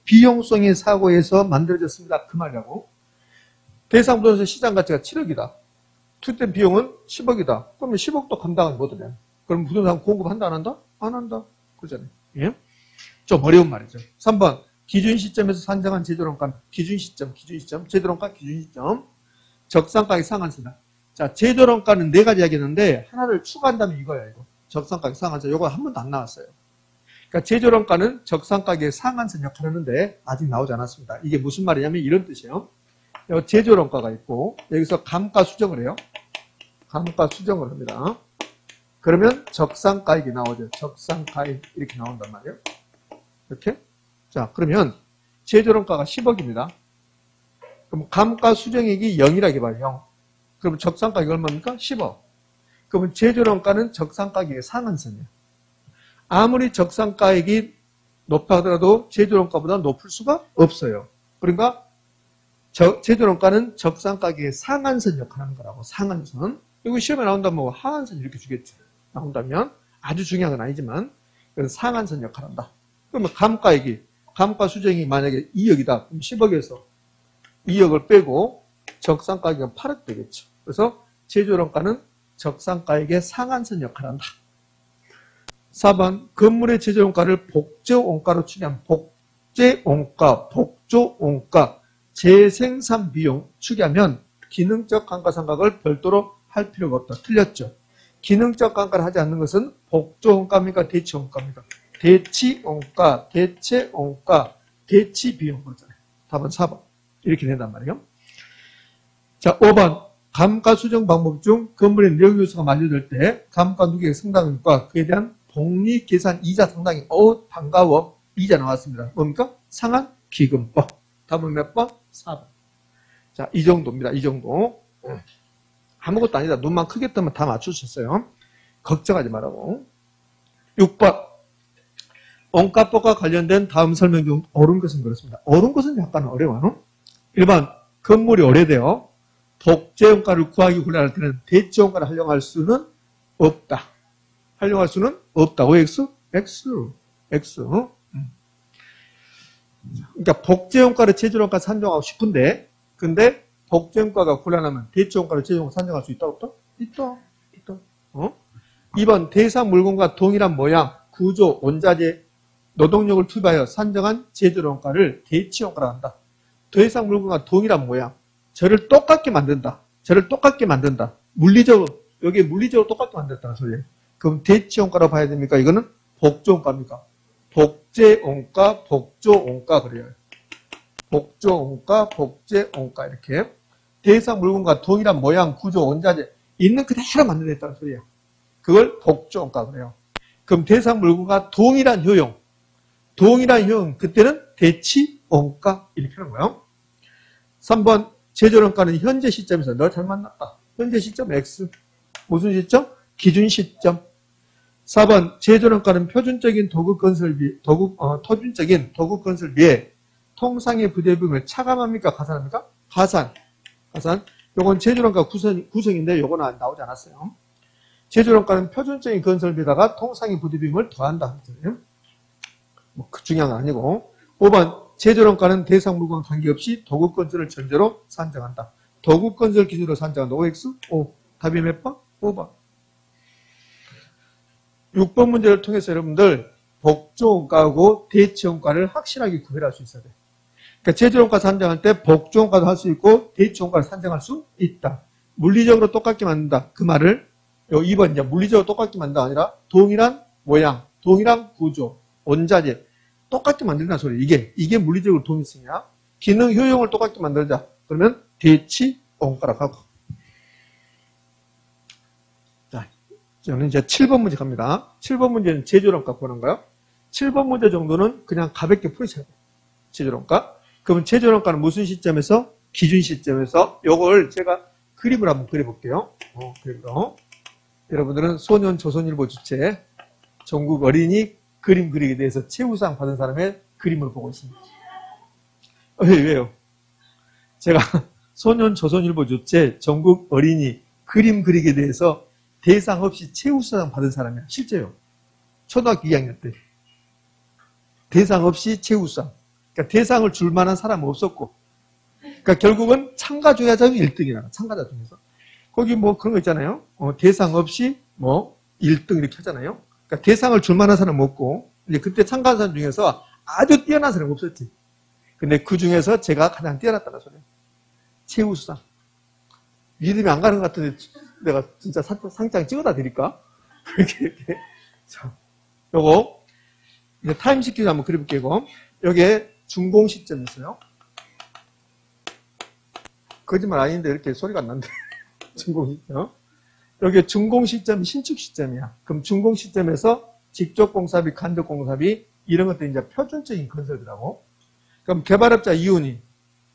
비용성의 사고에서 만들어졌습니다. 그 말이라고. 대상 부동산 시장 가치가 7억이다. 투입된 비용은 10억이다. 그러면 10억도 감당을 못하네. 그럼 부동산 공급한다, 안 한다? 안 한다. 그러잖아요. 예? 좀 어려운 말이죠. 3번. 기준 시점에서 산정한 제조원가. 기준 시점. 제조원가 기준 시점. 적산가격 상한선이다. 자, 제조원가는 네 가지 하겠는데, 하나를 추가한다면 이거야, 이거. 적산가격 상한선. 이거 한 번도 안 나왔어요. 그러니까 제조원가는 적산가격의 상한선 역할을 하는데, 아직 나오지 않았습니다. 이게 무슨 말이냐면 이런 뜻이에요. 제조원가가 있고, 여기서 감가 수정을 해요. 감가 수정을 합니다. 그러면 적산가액이 나오죠. 적산가액 이렇게 나온단 말이에요. 이렇게. 자, 그러면 제조원가가 10억입니다. 그럼 감가 수정액이 0이라고 봐요. 0. 그럼 적산가액이 얼마입니까? 10억. 그러면 제조원가는 적산가격의 상한선이에요. 아무리 적산가액이 높아 하더라도 제조원가보다 높을 수가 없어요. 그러니까 제조원가는 적산가격의 상한선 역할을 하는 거라고. 상한선. 이거 시험에 나온다면 뭐 하한선 이렇게 주겠죠. 나온다면 아주 중요한 건 아니지만 상한선 역할을 한다. 그러면 감가 수정이 만약에 2억이다. 그럼 10억에서 2억을 빼고 적산가격은 8억 되겠죠. 그래서 제조원가는 적산가격의 상한선 역할을 한다. 4번 건물의 제조원가를 복저원가로 추계한 복조원가 재생산 비용 추계하면 기능적 감가상각을 별도로 할 필요가 없다. 틀렸죠. 기능적 감가를 하지 않는 것은 복조원가입니까? 대치원가입니까? 대치원가, 대체원가, 대치비용 거잖아요. 답은 4번. 이렇게 된단 말이에요. 자, 5번. 감가 수정 방법 중 건물의 내역 요소가 만료될 때 감가 누계의 상당액과 그에 대한 복리 계산 이자 상당액. 반가워. 이자 나왔습니다. 뭡니까? 상한기금법. 답은 몇 번? 4번. 자, 이 정도입니다. 이 정도. 아무것도 아니다. 눈만 크게 뜨면 다 맞추셨어요. 걱정하지 말라고. 6번. 원가법과 관련된 다음 설명 중 옳은 것은 그렇습니다. 옳은 것은 약간 어려워요. 1번. 건물이 오래되어 복제원가를 구하기 곤란할 때는 대체원가를 활용할 수는 없다. 활용할 수는 없다. OX? X. 그러니까 복제원가를 제조원가 산정하고 싶은데, 근데 복제원가가 곤란하면 대체원가를 제조원가 산정할 수 있다, 없다? 있다. 2번. 대상 물건과 동일한 모양, 구조, 원자재, 노동력을 투입하여 산정한 제조원가를 대치원가로 한다. 대상 물건과 동일한 모양, 저를 똑같게 만든다. 물리적으로, 여기 물리적으로 똑같게 만들었다는 소리예요. 그럼 대치원가로 봐야 됩니까? 이거는 복조원가입니까? 복제원가, 복조원가 그래요. 복조원가, 복제원가 이렇게. 대상 물건과 동일한 모양, 구조, 원자재 있는 그대로 만들어냈다는 소리예요. 그걸 복조원가 그래요. 그럼 대상 물건과 동일한 효용, 그때는 대치원가 이렇게 하는 거예요. 3번 제조원가는 현재 시점에서 너 잘 만났다. 현재 시점 X. 무슨 시점? 기준 시점. 4번 제조원가는 표준적인 토준적인 도급 건설비에 통상의 부대비용을 차감합니까? 가산합니까? 가산. 요건 제조원가 구성인데 요거는 나오지 않았어요. 제조원가는 표준적인 건설비에다가 통상의 부대비용을 더한다. 뭐 중요한 건 아니고. 5번 제조원가는 대상 물건 관계없이 도급 건설을 전제로 산정한다. 도급 건설 기준으로 산정한다. OX? O. 답이 몇 번? 5번. 6번 문제를 통해서 여러분들 복조원가하고 대치원가를 확실하게 구별할 수 있어야 돼요. 그러니까 제조원가 산정할 때 복조원가도 할 수 있고 대치원가를 산정할 수 있다. 물리적으로 똑같게 만든다. 그 말을 2번 이제 물리적으로 똑같게 만든다 아니라 동일한 모양, 동일한 구조, 원자재 똑같게 만든다는 소리. 이게 물리적으로 동일성이야. 기능 효용을 똑같게 만들자. 그러면 대치원가라고 하고. 자, 저는 이제 7번 문제 갑니다. 7번 문제는 제조원가 보는 거예요. 7번 문제 정도는 그냥 가볍게 풀으셔야 돼요. 제조원가. 그러면 제조원가는 무슨 시점에서? 기준 시점에서. 요걸 제가 그림을 한번 그려볼게요. 그림으로. 여러분들은 소년 조선일보 주최 전국 어린이 그림 그리기에 대해서 최우수상 받은 사람의 그림을 보고 있습니다. 왜요? 제가 소년 조선일보 주최 전국 어린이 그림 그리기에 대해서 대상 없이 최우수상 받은 사람이야. 실제요. 초등학교 2학년 때. 대상 없이 최우수상. 그러니까 대상을 줄 만한 사람은 없었고. 그러니까 결국은 참가조야자는 1등이라. 참가자 중에서. 거기 뭐 그런 거 있잖아요. 대상 없이 뭐 1등 이렇게 하잖아요. 그러니까 대상을 줄 만한 사람은 없고, 이제 그때 참가한 사람 중에서 아주 뛰어난 사람은 없었지. 근데 그 중에서 제가 가장 뛰어났다는 소리예요. 최우수상. 믿음이 안 가는 것 같은데 내가 진짜 상장 찍어다 드릴까? 이렇게. 자, 요거 이제 타임 시키기 한번 그려볼게요. 이거. 여기에 중공 시점이 있어요. 거짓말 아닌데 이렇게 소리가 안 난대. 중공 시점. 여기 중공 시점이 신축 시점이야. 그럼 중공 시점에서 직접 공사비, 간접 공사비 이런 것들이 이제 표준적인 건설이라고. 그럼 개발업자 이윤이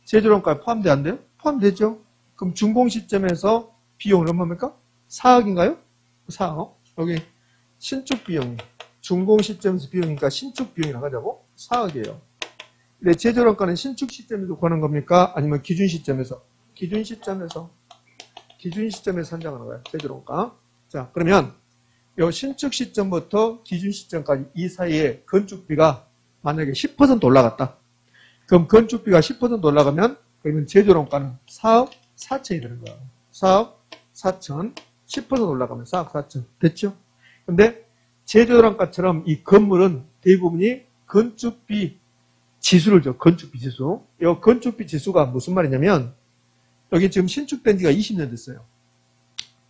제조론가에 포함돼 안 돼요? 포함되죠. 그럼 중공 시점에서 비용은 얼마입니까? 4억인가요? 4억. 여기 신축 비용이 중공 시점에서 비용이니까 신축 비용이라고 하자고? 4억이에요. 근데 제조론가는 신축 시점에서 구하는 겁니까? 아니면 기준 시점에서? 기준 시점에서 산정하는 거예요. 제조론가. 자, 그러면 요 신축 시점부터 기준 시점까지 이 사이에 건축비가 만약에 10% 올라갔다. 그럼 건축비가 10% 올라가면 그러면 제조론가는 4억 4천이 되는 거야. 4억 4천. 10% 올라가면 4억 4천. 됐죠? 근데 제조론가처럼 이 건물은 대부분이 건축비 지수를 줘. 건축비 지수. 이 건축비 지수가 무슨 말이냐면 여기 지금 신축된 지가 20년 됐어요.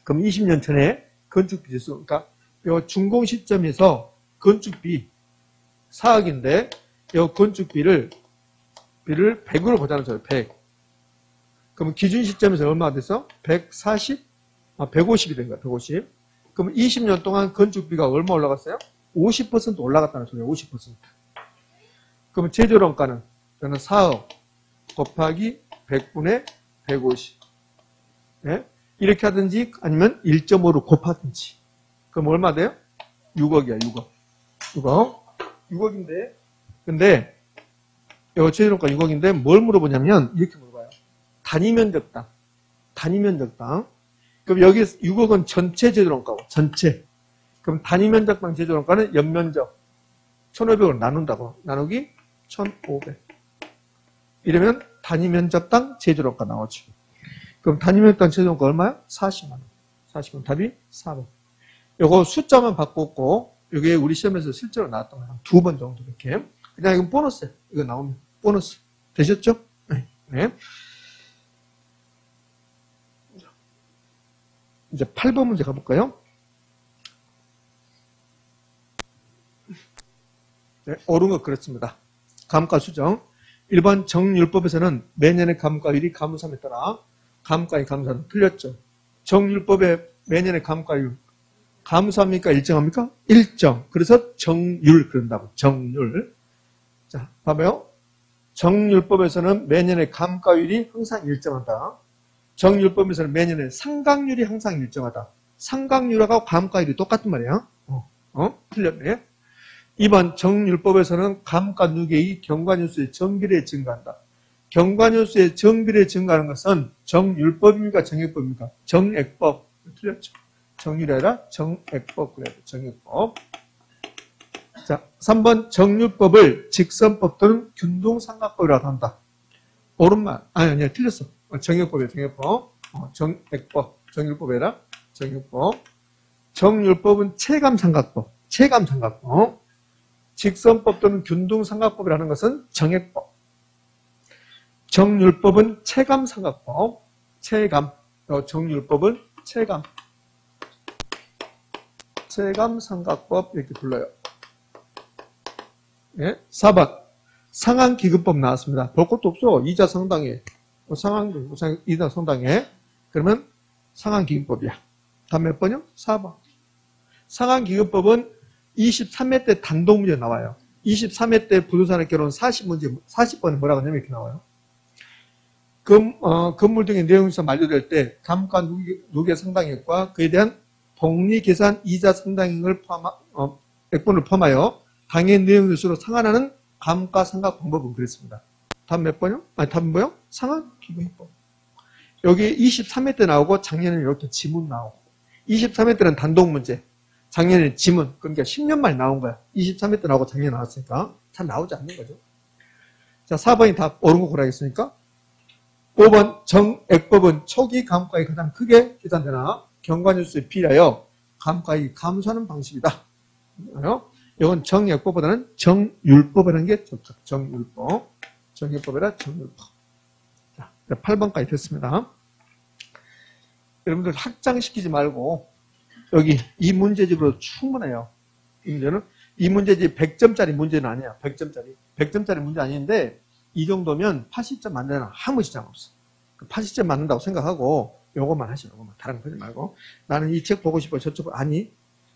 그럼 20년 전에 건축비 지수. 그러니까 이 준공 시점에서 건축비 4억인데 이 건축비를 100으로 보자는 소리예요. 100. 그럼 기준 시점에서 얼마가 됐어? 140? 150이 된 거야. 150. 그럼 20년 동안 건축비가 얼마 올라갔어요? 50% 올라갔다는 소리예요. 50%. 그럼 제조론가는 저는 4억 곱하기 100분의 150. 네? 이렇게 하든지 아니면 1.5로 곱하든지. 그럼 얼마 돼요? 6억이야. 6억. 6억인데 근데 이 제조론가 6억인데 뭘 물어보냐면 이렇게 물어봐요. 단위면적당. 그럼 여기 6억은 전체 제조론가고 전체. 그럼 단위면적당 제조론가는 연면적 1,500을 나눈다고. 나누기 1,500. 이러면 단위면적당 제조론가 나오죠. 그럼 단위면적당 제조론가 얼마야? 40만 원. 답이 4번. 요거 숫자만 바꿨고 이게 우리 시험에서 실제로 나왔던 거야. 2번 정도 이렇게. 그냥 이건 보너스예요. 이거 나오면 보너스. 되셨죠? 네. 이제 8번 문제 가볼까요? 네, 옳은 거 그렇습니다. 감가 수정. 1번 정률법에서는 매년의 감가율이 감소함에 따라 감가의 감소는 틀렸죠. 정률법의 매년의 감가율 감소합니까? 일정합니까? 일정. 그래서 정률 그런다고. 정률. 자, 봐봐요. 정률법에서는 매년의 감가율이 항상 일정하다. 정률법에서는 매년의 상각률이 항상 일정하다. 상각률하고 감가율이 똑같은 말이야. 틀렸네. 2번 정률법에서는 감가 누계의 경과년수의 정비례에 증가한다. 경과년수의 정비례에 증가하는 것은 정율법입니까? 정액법입니까? 정액법. 틀렸죠. 정률이 아니라 정액법. 그래야 돼. 정액법. 자, 3번 정률법을 직선법 또는 균등삼각법이라고 한다. 옳은 말. 아니야. 틀렸어. 정액법이야. 정액법. 정액법. 정율법이 아니라 정액법. 정률법은 체감삼각법. 직선법 또는 균등삼각법이라는 것은 정액법. 정률법은 체감삼각법. 정률법은 체감삼각법 이렇게 불러요. 네? 4번 상한기금법 나왔습니다. 볼 것도 없어. 이자 상당해. 이자 상당해. 그러면 상한기금법이야. 다음 몇 번이요? 4번. 상한기금법은 23회 때 단독 문제 나와요. 23회 때 부동산의 결혼 40번에 뭐라고 하냐면 이렇게 나와요. 건물 등의 내용에서 만료될 때 감가 누계 상당액과 그에 대한 복리계산 이자 상당액을 액분을 포함하여 당해 내용의 수로 상환하는 감가상각 방법은 그랬습니다. 답 몇 번이요? 답은 뭐요? 상한기금법. 여기 23회 때 나오고 작년에는 이렇게 지문 나오고 23회 때는 단독 문제. 작년에 지문, 그러니까 10년 만에 나온 거야. 23회 때 나오고 작년에 나왔으니까 잘 나오지 않는 거죠. 자, 4번이 답 옳은 거 고르겠습니까? 5번 정액법은 초기 감가액이 가장 크게 계산되나 경과년수에 비례하여 감가액이 감소하는 방식이다. 이건 정액법보다는 정율법이라는 게 좋다. 정율법. 정액법이라 정율법. 자, 8번까지 됐습니다. 여러분들 확장시키지 말고 여기 이 문제집으로 충분해요. 이 문제는 이 문제집 100점짜리 문제는 아니야. 100점짜리 문제 아닌데 이 정도면 80점 만드는 아무 지장 없어. 80점 맞는다고 생각하고 요것만 하시오. 요것만. 다른 거 하지 말고. 나는 이 책 보고 싶어. 저쪽 아니.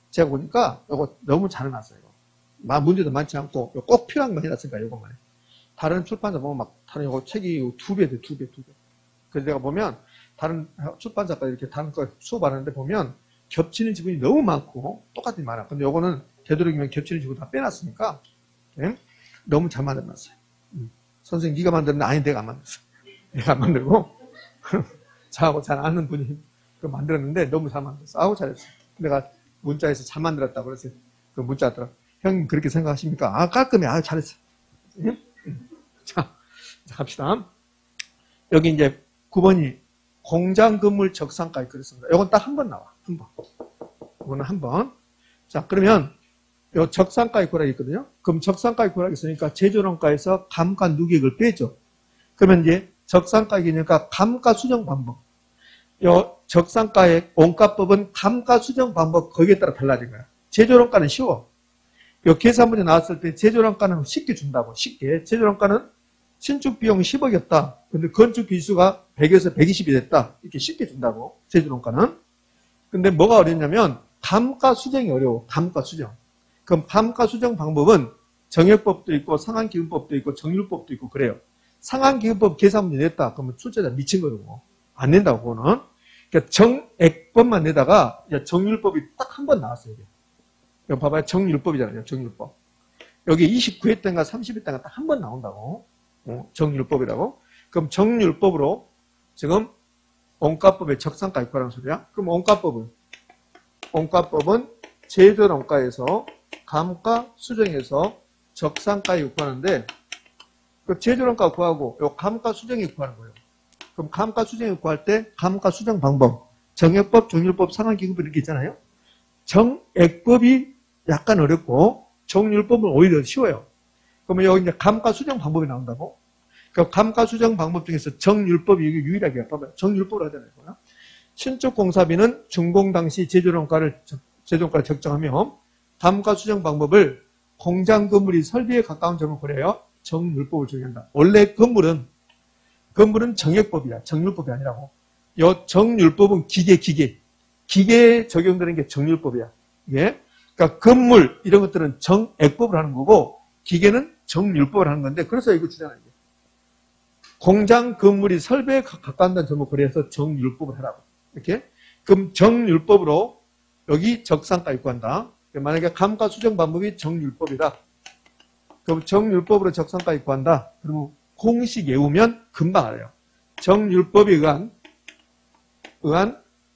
제가 보니까 요거 너무 잘 해놨어요. 문제도 많지 않고 꼭 필요한 거 해놨으니까 요것만 해. 다른 출판사 보면 막 다른 요거 책이 2배 돼. 2배. 그래서 내가 보면 다른 출판사가 이렇게 다른 거 수업하는데 보면 겹치는 지분이 너무 많고 똑같이 많아. 근데 요거는 되도록이면 겹치는 지분 다 빼놨으니까 너무 잘 만들어놨어요. 선생님 네가 만들었는데 아니 내가 안 만들었어. 내가 안 만들고 저하고 잘 아는 분이 그거 만들었는데 너무 잘 만들었어. 아우 잘했어. 내가 문자에서 잘 만들었다고 그래서 그 문자 왔더라. 형님 그렇게 생각하십니까? 아 깔끔해. 아 잘했어. 자 갑시다. 여기 이제 9번이 공장 건물 적산가액 그랬습니다. 이건 딱 한 번 나와. 한 번. 이거는 한 번. 자 그러면 요 적산가액 구하기 있거든요. 그럼 적산가액 구하기 있으니까 제조원가에서 감가 누계액을 빼죠. 그러면 이제 적산가액이니까 감가 수정 방법. 요 적산가액 원가법은 감가 수정 방법 거기에 따라 달라진 거야. 제조원가는 쉬워. 요 계산 문제 나왔을 때 제조원가는 쉽게 준다고. 쉽게. 제조원가는 신축 비용 10억이었다. 근데 건축 기수가 100에서 120이 됐다. 이렇게 쉽게 준다고. 제조원가는. 근데 뭐가 어렵냐면 감가 수정이 어려워. 감가 수정. 그럼 감가 수정 방법은 정액법도 있고 상한기금법도 있고 정률법도 있고 그래요. 상한기금법 계산 문제 냈다. 그러면 출제자 미친 거고. 안 낸다고 그거는. 그러니까 정액법만 내다가 정률법이 딱 한 번 나왔어요. 여기 봐봐요. 정률법이잖아요. 정률법. 여기 29회 때인가 30회 때인가 딱 한 번 나온다고. 정률법이라고. 그럼 정률법으로 지금 원가법의 적산가액 구하라는 소리야. 그럼 원가법은 제조원가에서 감가 수정해서 적산가액 구하는데 그 제조원가 구하고 요 감가 수정액 구하는 거예요. 그럼 감가 수정액 구할 때 감가 수정 방법 정액법, 정률법, 상한기금법 이렇게 있잖아요. 정액법이 약간 어렵고 정률법은 오히려 쉬워요. 그러면 여기 이제 감가 수정 방법이 나온다고. 그 감가 수정 방법 중에서 정율법이 유일하게 봐봐요. 정율법을 하잖아요. 신축공사비는 준공 당시 제조원가를 적정하며 감가 수정 방법을 공장 건물이 설비에 가까운 점을 고려하여 정율법을 적용한다. 원래 건물은 정액법이야. 정율법이 아니라고. 이 정율법은 기계에 적용되는 게 정율법이야. 예. 그러니까 건물 이런 것들은 정액법을 하는 거고 기계는 정율법을 하는 건데 그래서 이거 주잖아요. 공장 건물이 설비에 가까운 점을 고려해서 정율법을 하라고. 이렇게. 그럼 정율법으로 여기 적산가액 구한다. 만약에 감가 수정 방법이 정율법이다. 그럼 정율법으로 적산가액 구한다. 그러면 공식 외우면 금방 알아요. 정율법에 의한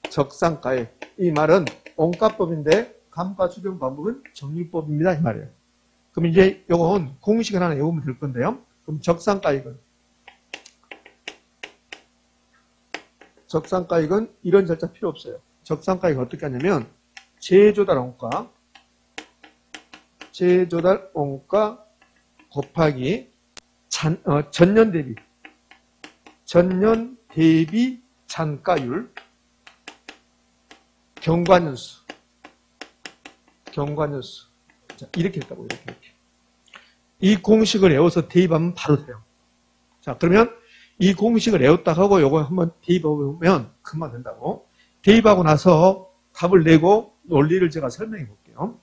적산가액. 이 말은 원가법인데 감가 수정 방법은 정율법입니다. 이 말이에요. 그럼 이제 요건 공식을 하나 외우면 될 건데요. 그럼 적산가액은 이런 절차 필요 없어요. 적산가액은 어떻게 하냐면 제조달 원가 곱하기 전년 대비 잔가율 경과년수 자, 이렇게 했다고 이렇게. 이 공식을 외워서 대입하면 바로 돼요. 자 그러면 이 공식을 외웠다 하고 요거 한번 대입해보면 금방 된다고. 대입하고 나서 답을 내고 논리를 제가 설명해 볼게요.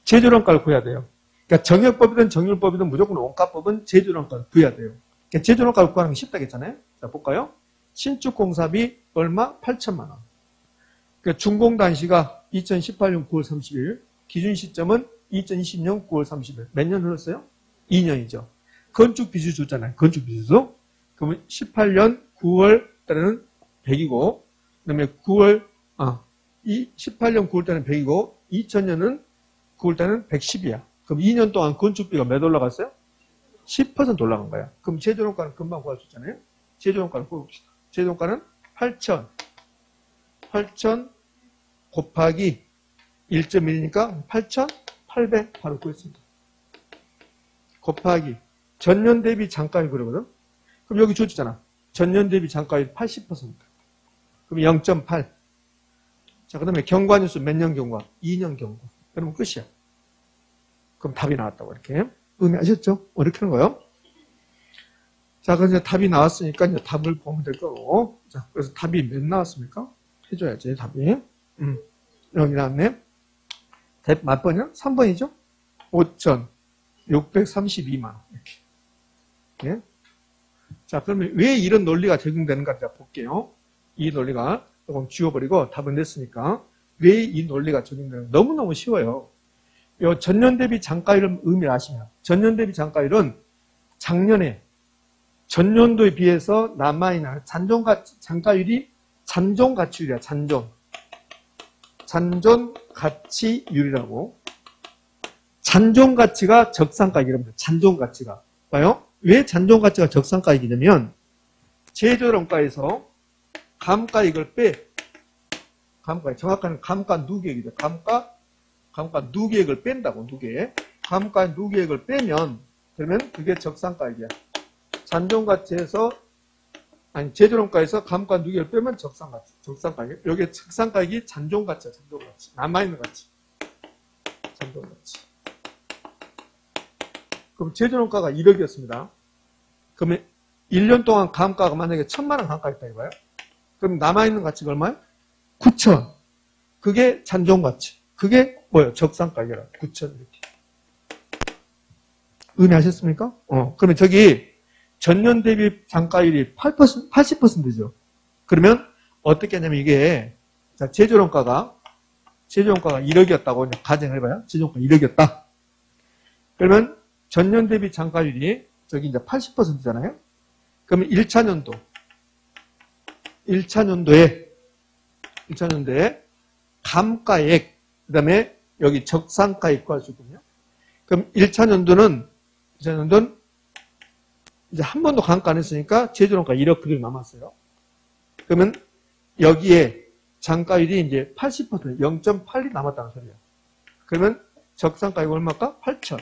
제조원가를 구해야 돼요. 그러니까 정액법이든 정률법이든 무조건 원가법은 제조원가를 구해야 돼요. 그러니까 제조원가를 구하는 게 쉽다 했잖아요. 자 볼까요? 신축공사비 얼마? 8천만 원. 그러니까 준공단시가 2018년 9월 30일, 기준 시점은 2020년 9월 30일. 몇 년 흘렀어요? 2년이죠. 건축비수 줬잖아요. 건축비수. 그러면 18년 9월 달에는 100이고, 그 다음에 18년 9월 달에는 100이고, 2000년은 9월 달에는 110이야. 그럼 2년 동안 건축비가 몇 올라갔어요? 10% 올라간 거야. 그럼 제조원가는 금방 구할 수 있잖아요. 제조원가를 뽑읍시다. 제조원가는 8,000 곱하기 1.1이니까 8,800 바로 구했습니다. 곱하기 전년 대비 단가율 그러거든. 그럼 여기 줘주잖아. 전년 대비 단가율 80%. 그럼 0.8. 자, 그 다음에 경과년수 몇 년 경과? 2년 경과. 그러면 끝이야. 그럼 답이 나왔다고 이렇게. 의미하셨죠? 이렇게 하는 거예요. 자, 그럼 이제 답이 나왔으니까 이제 답을 보면 될 거고. 자, 그래서 답이 몇 나왔습니까? 해줘야지, 답이. 여기 나왔네. 답 몇 번이야? 3번이죠? 5,632만 원. 이렇게. 네. 자, 그러면 왜 이런 논리가 적용되는가 볼게요. 이 논리가 조금 지워버리고 답은 냈으니까 왜 이 논리가 적용되는가 너무너무 쉬워요. 요 전년 대비 장가율을 의미를 아시면 전년 대비 장가율은 작년에 전년도에 비해서 남아있는 장가율이 잔존가치율이야. 잔존가치율이라고. 잔존가치가 적산가액이랍니다. 잔존가치가. 봐요? 왜 잔존가치가 적산가액이냐면 제조원가에서 감가액을 감가액, 정확한 감가 누계액이죠. 감가 누계액을 뺀다고, 누계. 감가 누계액을 빼면, 그러면 그게 적산가액이야. 잔존가치에서, 제조원가에서 감가 누계액을 빼면 적산가액. 여기에 적산가액이 잔존가치야, 잔존가치. 남아있는 가치. 잔존가치. 그럼 제조원가가 1억이었습니다. 그러면 1년 동안 감가가 만약에 1,000만원 감가했다 이거예요. 그럼 남아있는 가치가 얼마예요? 9,000. 그게 잔존가치. 그게 뭐예요? 적산가액이라. 9,000 이렇게. 의미하셨습니까? 그러면 저기 전년 대비 단가율이 80%죠. 그러면 어떻게 하냐면 이게 자, 제조원가가 1억이었다고 가정을 해봐요. 제조원가 1억이었다. 그러면 전년 대비 단가율이 저기 이제 80%잖아요. 그러면 1차년도에 감가액, 그 다음에 여기 적산가액 구하시군요. 그럼 1차년도는 이제 한 번도 감가 안 했으니까 제조원가 1억 그대로 남았어요. 그러면 여기에 장가율이 이제 80%, 0.8이 남았다는 소리예요. 그러면 적산가액이 얼마일까? 8,000.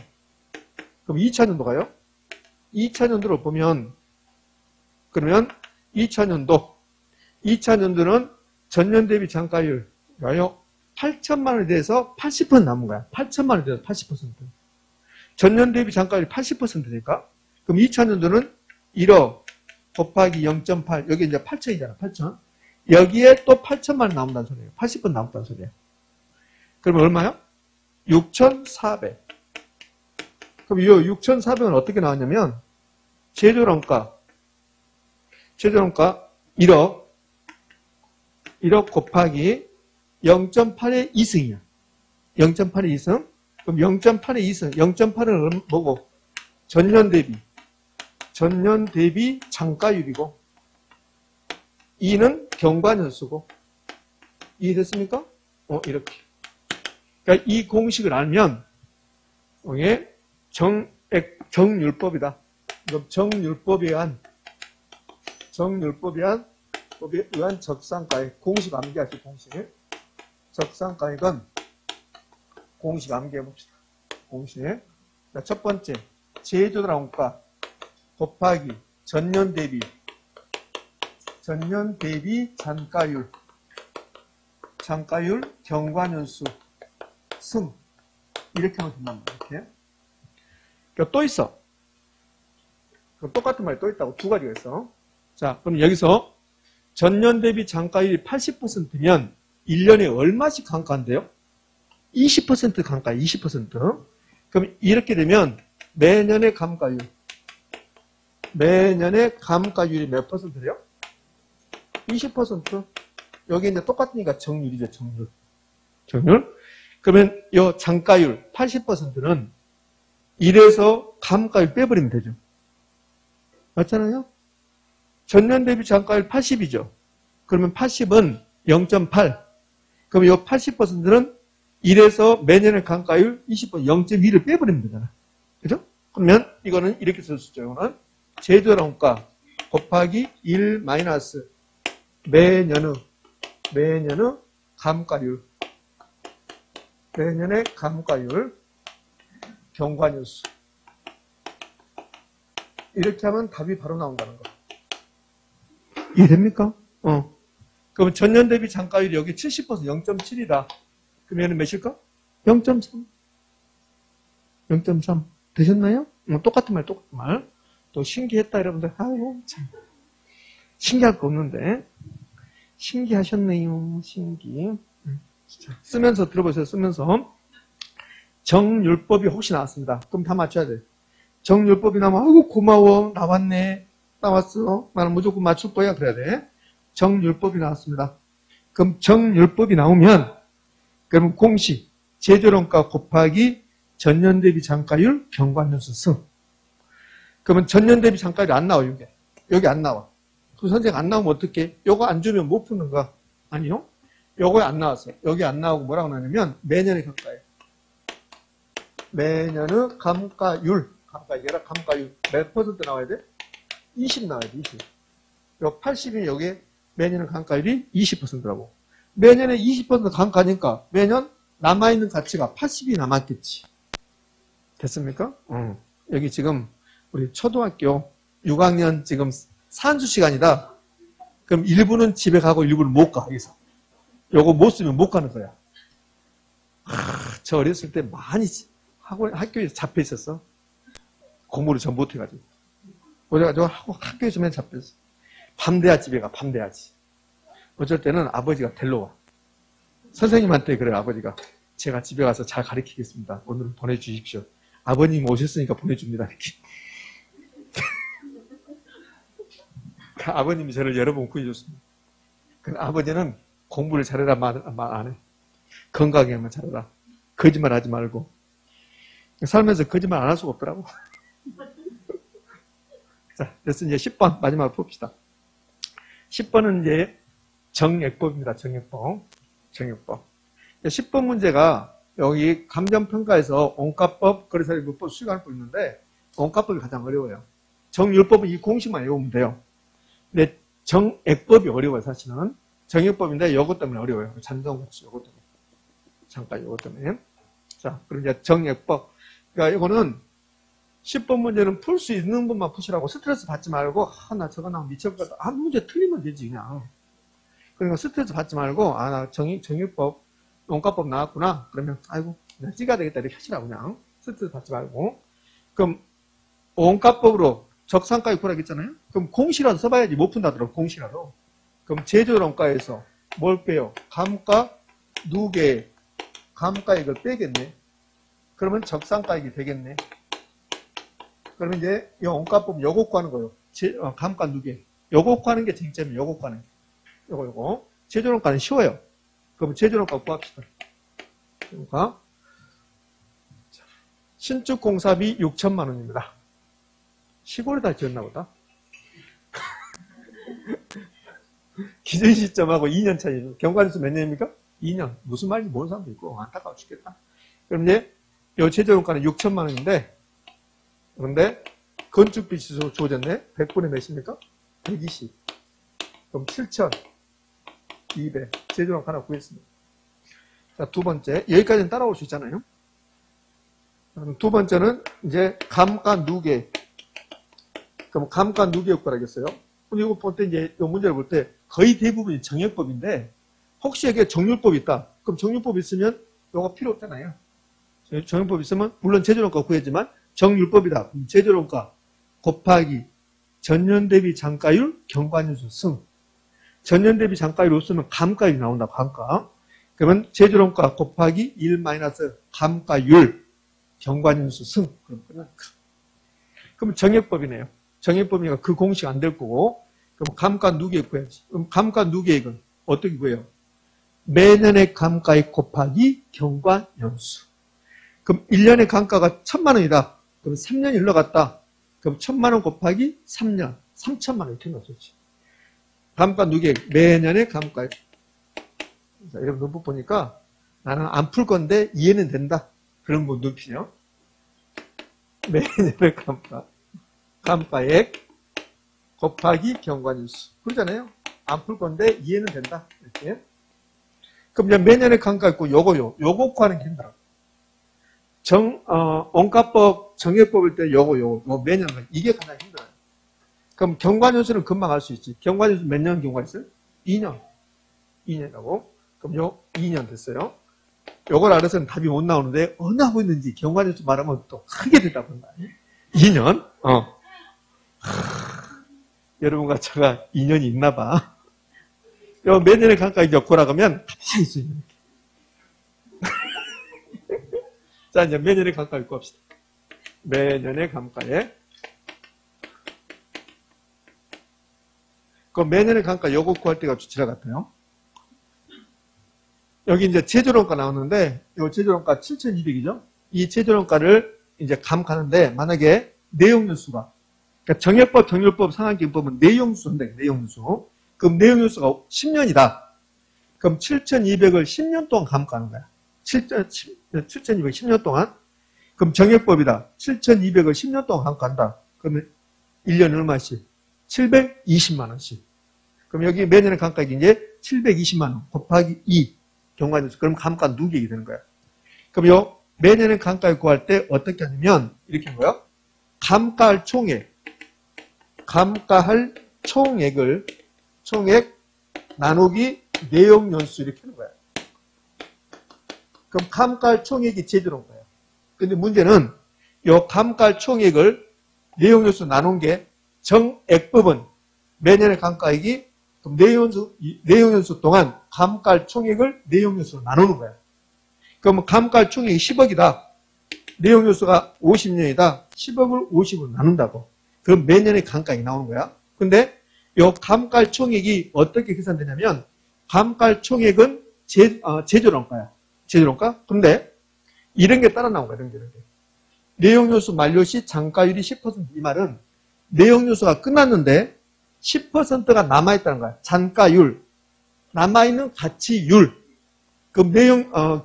그럼 2차년도 가요? 2차년도를 보면, 그러면 2차년도는 전년 대비 장가율, 8천만 원에 대해서 80% 남은 거야. 8천만 원에 대해서 80%. 전년 대비 장가율이 80%니까, 그럼 2차년도는 1억 곱하기 0.8, 여기 이제 8천이잖아, 8천. 여기에 또 8천만 원 남는다는 소리예요. 80% 남았다는 소리예요. 그러면 얼마요? 6,400. 그럼 이 6,400은 어떻게 나왔냐면, 제조원가 1억 곱하기 0.8의 2승이야. 0.8의 2승. 그럼 0.8의 2승. 0.8은 뭐고? 전년 대비 장가율이고, 2는 경과년수고. 이해됐습니까? 이렇게. 그러니까 이 공식을 알면, 이게 정율법이다. 그럼 정율법에 의한 적산가액. 공식 암기하시, 공식. 적산가액은 공식 암기해봅시다. 공식. 자, 첫 번째, 제조원가 곱하기 전년 대비 장가율 경과년수 승. 이렇게 하면 된단 말이야. 이렇게. 그러니까 또 있어. 그럼 똑같은 말이 또 있다고. 두 가지가 있어. 자, 그럼 여기서 전년 대비 장가율이 80%면 1년에 얼마씩 감가한대요? 20% 감가, 20%. 그럼 이렇게 되면 매년의 감가율이 몇 퍼센트래요? 20%. 여기 이제 똑같으니까 정률이죠, 정률. 그러면 이 장가율 80%는 1에서 감가율 빼버리면 되죠. 맞잖아요? 전년 대비 장가율 80이죠. 그러면 80은 0.8. 그럼 이 80%는 1에서 매년의 감가율 20%, 0.2를 빼버리면 되잖아. 그죠? 그러면 이거는 이렇게 쓸 수 있죠. 이거는 제조원가 곱하기 1 마이너스 매년의 감가율. 매년의 감가율 경과연수. 이렇게 하면 답이 바로 나온다는 거. 이해됩니까? 그럼 전년 대비 장가율이 여기 70% 0.7이다. 그러면 몇일까? 0.3. 0.3. 되셨나요? 똑같은 말. 또 신기했다, 여러분들. 아이고, 참. 신기할 거 없는데. 신기하셨네요. 신기. 쓰면서 들어보세요. 쓰면서. 정율법이 혹시 나왔습니다. 그럼 다 맞춰야 돼. 정율법이 나오면, 아이고, 고마워. 나왔네. 나왔어. 나는 무조건 맞출 거야. 그래야 돼. 정율법이 나왔습니다. 그럼 정율법이 나오면, 그러면 공식, 제조원가 곱하기 전년 대비 장가율 경과연수 승. 그러면 전년 대비 장가율이 안 나와, 이게. 여기 안 나와. 그 선생 안 나오면 어떡해? 요거 안 주면 못 푸는 거야. 아니요? 요거 안 나왔어요. 여기 안 나오고 뭐라고 나냐면, 매년의 감가율. 매년의 감가율. 감가율. 감가율. 몇 퍼센트 나와야 돼? 20 나와야 돼, 20. 요 80이 여기 매년의 감가율이 20%라고. 매년에 20% 감가니까 매년 남아있는 가치가 80이 남았겠지. 됐습니까? 여기 지금 우리 초등학교 6학년 지금 산수 시간이다. 그럼 일부는 집에 가고 일부는 못 가. 여기서. 요거 못 쓰면 못 가는 거야. 저 어렸을 때 많이 학교에서 잡혀 있었어. 공부를 전 못해가지고. 그래가지고 학교에서 맨 잡혔어. 밤 돼야 집에 가. 밤 돼야지. 어쩔 때는 아버지가 데려와. 선생님한테 그래, 아버지가. 제가 집에 가서 잘 가르치겠습니다. 오늘은 보내주십시오. 아버님 오셨으니까 보내줍니다. 이렇게. 아버님이 저를 여러 번 구해줬습니다. 아버지는 공부를 잘해라 말 안 해. 건강하게만 잘해라. 거짓말 하지 말고. 살면서 거짓말 안 할 수가 없더라고. 자, 그래서 이제 10번 마지막으로 봅시다. 10번은 이제 정액법입니다. 정액법. 10번 문제가 여기 감정평가에서 원가법, 거래사례법, 수익화법 있는데 원가법이 가장 어려워요. 정율법은 이 공식만 외우면 돼요. 근데 정액법이 어려워요. 사실은. 정액법인데 이것 때문에 어려워요. 잔정가치 이것 때문에. 잠깐 이것 때문에. 자, 그럼 이제 정액법. 그러니까 이거는 10번 문제는 풀 수 있는 것만 푸시라고 스트레스 받지 말고 나 저거 나오면 미쳐버렸다. 한 문제 틀리면 되지 그냥. 그러니까 스트레스 받지 말고 나 정율법, 원가법 나왔구나. 그러면 아이고 내가 찍어야 되겠다 이렇게 하시라고 그냥. 스트레스 받지 말고. 그럼 원가법으로 적산가액 구하라고 했잖아요. 그럼 공시라도 써봐야지. 못 푼다더라고 공시라도. 그럼 제조원가에서 뭘 빼요? 감가 누계 감가액을 빼겠네. 그러면 적산가액이 되겠네. 그러면 이제 이 원가법 요거 구하는 거예요. 감가 누계. 요거 구하는 게 쟁점이에요. 요거 구하는 게. 요거. 제조원가는 쉬워요. 그럼 제조원가 구합시다. 그러니까 신축 공사비 6천만 원입니다. 시골에다 지었나 보다. 기준 시점하고 2년 차이. 경과연수 몇 년입니까? 2년. 무슨 말인지 모르는 사람도 있고 안타까워 죽겠다. 그럼 이제 요 제조원가는 6천만 원인데 그런데 건축비 지수 주어졌네. 100분의 몇입니까? 120. 그럼 7,200. 제조원가 하나 구했습니다. 자, 두 번째. 여기까지는 따라올 수 있잖아요. 두 번째는 이제 감가 누계. 그럼 감가 누계 효과라겠어요. 근데 이거 볼 때 이제 이 문제를 볼 때 거의 대부분이 정액법인데 혹시 여기에 정률법이 있다. 그럼 정률법 있으면 이거 필요 없잖아요. 정률법 있으면 물론 제조원가 구했지만 정율법이다. 제조원가 곱하기 전년 대비 장가율 경과연수 승. 전년 대비 장가율 없으면 감가율이 나온다. 감가. 그러면 제조원가 곱하기 1 마이너스 감가율 경과연수 승. 그럼 정액법이네요. 정액법이니까 그 공식 안 될 거고. 그럼 감가 누계액 구해야지. 그럼 감가 누계액은 어떻게 구해요? 매년의 감가액 곱하기 경과연수. 그럼 1년의 감가가 1,000만 원이다. 그럼 3년 흘러갔다. 그럼 1,000만 원 곱하기 3년. 3,000만 원 이렇게 넣었지. 감가 누계액. 매년의 감가액. 자, 이런 문법 보니까 나는 안 풀 건데 이해는 된다. 그런 거 높이요. 매년의 감가액 곱하기 경과년수. 그러잖아요. 안 풀 건데 이해는 된다. 이렇게. 그럼 이제 매년의 감가 있고 요거 구하는 게 힘들어. 원가법, 정액법일 때 요거 매년 이게 가장 힘들어요. 그럼 경과년수는 금방 알 수 있지. 경과년수 몇 년 경과 있어요? 2년. 2년이라고. 그럼 요 2년 됐어요. 요걸 알아서는 답이 못 나오는데 어느 하고 있는지 경과년수 말하면 또 크게 대답한다. 2년? 여러분과 제가 2년이 있나 봐. 요 매년의 감가 이제 고라 하면 가만히 있어요. 자, 이제 매년의 감가 읽고 합시다. 매년의 감가에. 그 매년의 감가 요거 구할 때가 주치라 같아요. 여기 이제 제조원가 나오는데, 요 제조원가 7,200이죠? 이 제조원가를 이제 감가하는데, 만약에 내용연수가, 그러니까 정액법, 정률법, 상한기법은 내용연수인데, 내용연수. 그럼 내용연수가 10년이다. 그럼 7,200을 10년 동안 감가하는 거야. 7,200 10년 동안. 그럼 정액법이다. 7,200을 10년 동안 감가한다. 그러면 1년에 얼마씩? 720만원씩. 그럼 여기 매년의 감가액이 이제 720만원 곱하기 2 경과년수. 그럼 감가 누계액이 되는 거야. 그럼 요 매년의 감가액 구할 때 어떻게 하냐면 이렇게 한 거예요. 감가할 총액. 감가할 총액 나누기 내용연수 이렇게 하는 거야. 그럼 감가할 총액이 제조로인 거예요. 근데 문제는 요 감가할 총액을 내용연수 나눈 게 정액법은 매년의 감가액이 그럼 내용연수 동안 감가할 총액을 내용연수로 나누는 거야. 그러면 감가할 총액이 10억이다. 내용연수가 50년이다. 10억을 50으로 나눈다고. 그럼 매년의 감가액이 나오는 거야. 근데 요 감가할 총액이 어떻게 계산되냐면 감가할 총액은 제조론가야. 제조론가? 근데 이런 게 따라 나온 거야. 이런 게. 내용연수 만료 시 잔가율이 10% 이 말은 내용연수가 끝났는데 10%가 남아있다는 거야. 잔가율. 남아있는 가치율. 그럼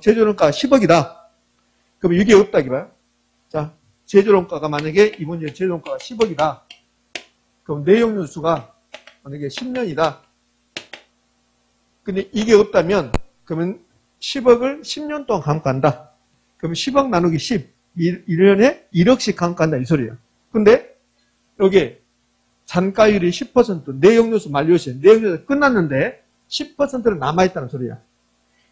제조론가가 10억이다. 그럼 이게 없다. 이거야. 자, 제조론가가 만약에 이 문제 제조론가가 10억이다. 그럼 내용연수가 만약에 10년이다. 근데 이게 없다면 그러면 10억을 10년 동안 감가한다. 그러면 10억 나누기 10. 1년에 1억씩 감가한다 이 소리예요. 근데 여기 잔가율이 10%, 내용연수 만료시, 내용연수 끝났는데 10%는 남아있다는 소리야.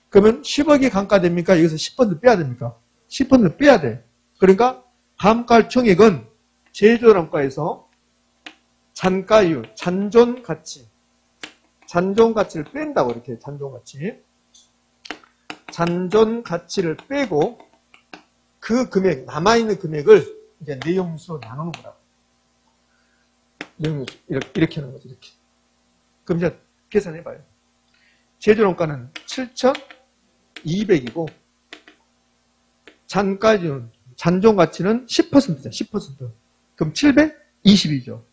그러면 10억이 감가됩니까? 여기서 10% 빼야 됩니까? 10% 빼야 돼. 그러니까 감가할 총액은 제조론가에서 잔가율, 잔존가치를 뺀다고 이렇게 잔존가치를 빼고 그 금액, 남아있는 금액을 이제 내용연수로 나누는 거라고. 내용연수, 이렇게 하는 거죠, 이렇게. 그럼 이제 계산해봐요. 제조론가는 7,200이고, 잔존가치는 10%죠, 10%. 그럼 720이죠.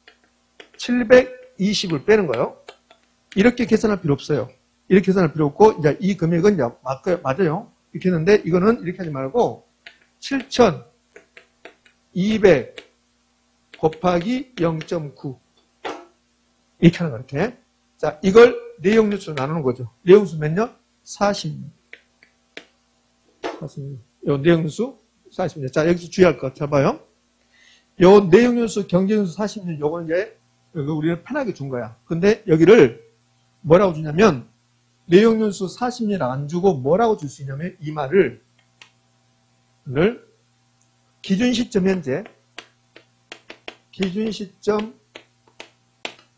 720을 빼는 거예요. 이렇게 계산할 필요 없어요. 이렇게 계산할 필요 없고, 이제 이 금액은 이제 맞아요. 이렇게 했는데, 이거는 이렇게 하지 말고, 7,200 곱하기 0.9 이렇게 하는 거 이렇게. 자, 이걸 내용연수로 나누는 거죠. 내용수 몇 년? 40년. 요 내용연수 40년. 자, 여기서 주의할 것 잘 봐요. 요 내용연수, 경제연수 40년 요거는 이제 우리는 편하게 준 거야. 근데 여기를 뭐라고 주냐면 내용연수 40년 안 주고 뭐라고 줄 수 있냐면 이 말을 기준 시점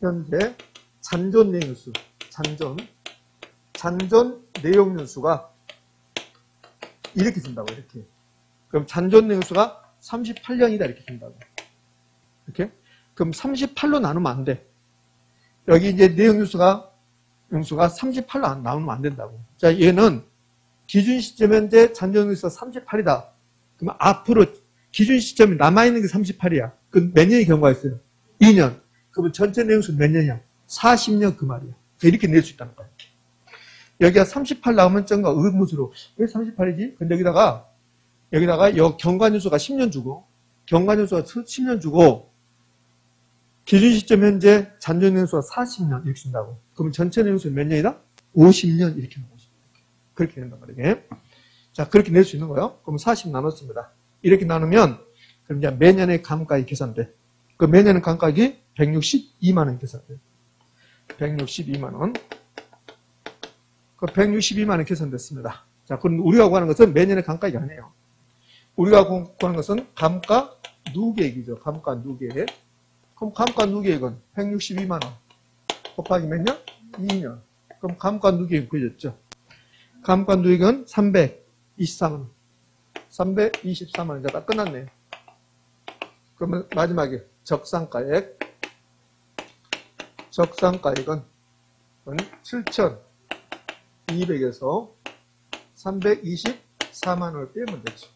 현재 잔존 내용연수 잔존 내용연수가 이렇게 준다고 이렇게. 그럼 잔존 내용연수가 38년이다 이렇게 준다고. 이렇게. 그럼 38로 나누면 안 돼. 여기 이제 내용연수가 38로 나누면 안 된다고. 자, 얘는 기준 시점 현재 잔존 내용연수가 38이다. 그럼 앞으로 기준 시점이 남아있는 게 38이야. 그 몇 년의 경우가 있어요? 2년. 그러면 전체 내용수 몇 년이야? 40년 그 말이야. 이렇게 낼 수 있다는 거야. 여기가 38 나오면 쩐가 의무수로 왜 38이지? 근데 여기다가 경과연수가 10년 주고 경과연수가 10년 주고 기준 시점 현재 잔존 내용수가 40년 이렇게 쓴다고. 그럼 전체 내용수는 몇 년이다? 50년 이렇게 나오죠. 그렇게 된단 말이에요. 자, 그렇게 낼 수 있는 거예요. 그럼 40 나눴습니다. 이렇게 나누면 그럼 이제 매년의 감가액이 계산돼. 그 매년의 감가액이 162만 원 계산돼. 162만 원. 그 162만 원 계산됐습니다. 자, 그럼 우리가 구하는 것은 매년의 감가액이 아니에요. 우리가 구하는 것은 감가 누계액이죠. 감가 누계액. 그럼 감가 누계액은 162만 원 곱하기 몇 년? 2년. 그럼 감가 누계액 그려졌죠. 감가 누계액은 324만 원. 324만 원. 이제 다 끝났네요. 그러면 마지막에 적상가액. 적상가액은 7,200에서 324만 원을 빼면 되죠.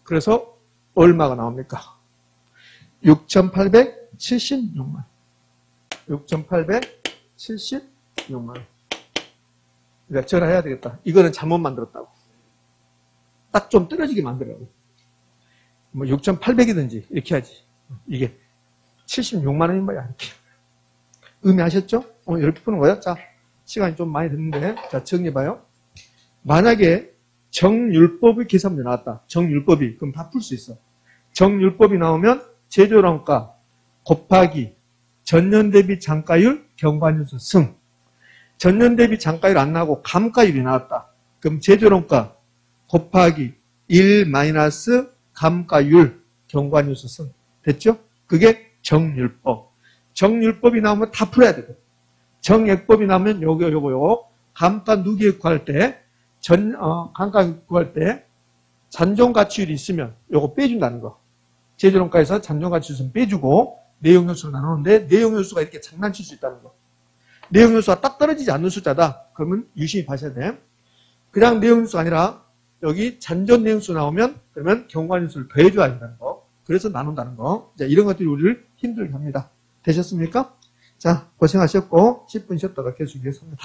그래서 얼마가 나옵니까? 6,876만 원. 6,876만 원. 그러니까 전화해야 되겠다. 이거는 잘못 만들었다고. 딱 좀 떨어지게 만들라고. 뭐 6,800이든지 이렇게 하지. 이게 76만 원인 거야. 이렇게. 의미하셨죠? 이렇게 푸는 거예요. 자, 시간이 좀 많이 됐는데, 자, 정리해봐요. 만약에 정율법의 계산문이 나왔다. 정율법이. 그럼 다 풀 수 있어. 정율법이 나오면 제조원가 곱하기 전년 대비 장가율 경관연수 승. 전년 대비 장가율 안 나오고 감가율이 나왔다. 그럼 제조원가 곱하기 1 마이너스 감가율 경관연수 승. 됐죠? 그게 정율법. 정율법이 나오면 다 풀어야 되거든. 정액법이 나오면 요거 감가 누계액 구할 때 감가 구할 때 잔존가치율이 있으면 요거 빼준다는 거. 제조원가에서 잔존가치율은 빼주고 내용요수로 나누는데 내용요수가 이렇게 장난칠 수 있다는 거. 내용요수가 딱 떨어지지 않는 숫자다. 그러면 유심히 봐셔야 돼. 그냥 내용요수가 아니라 여기 잔존 내용수 나오면 그러면 경관요수를 더해줘야 한다는 거. 그래서 나눈다는 거. 자, 이런 것들이 우리를 힘들게 합니다. 되셨습니까? 자, 고생하셨고 10분 쉬었다가 계속 하겠습니다.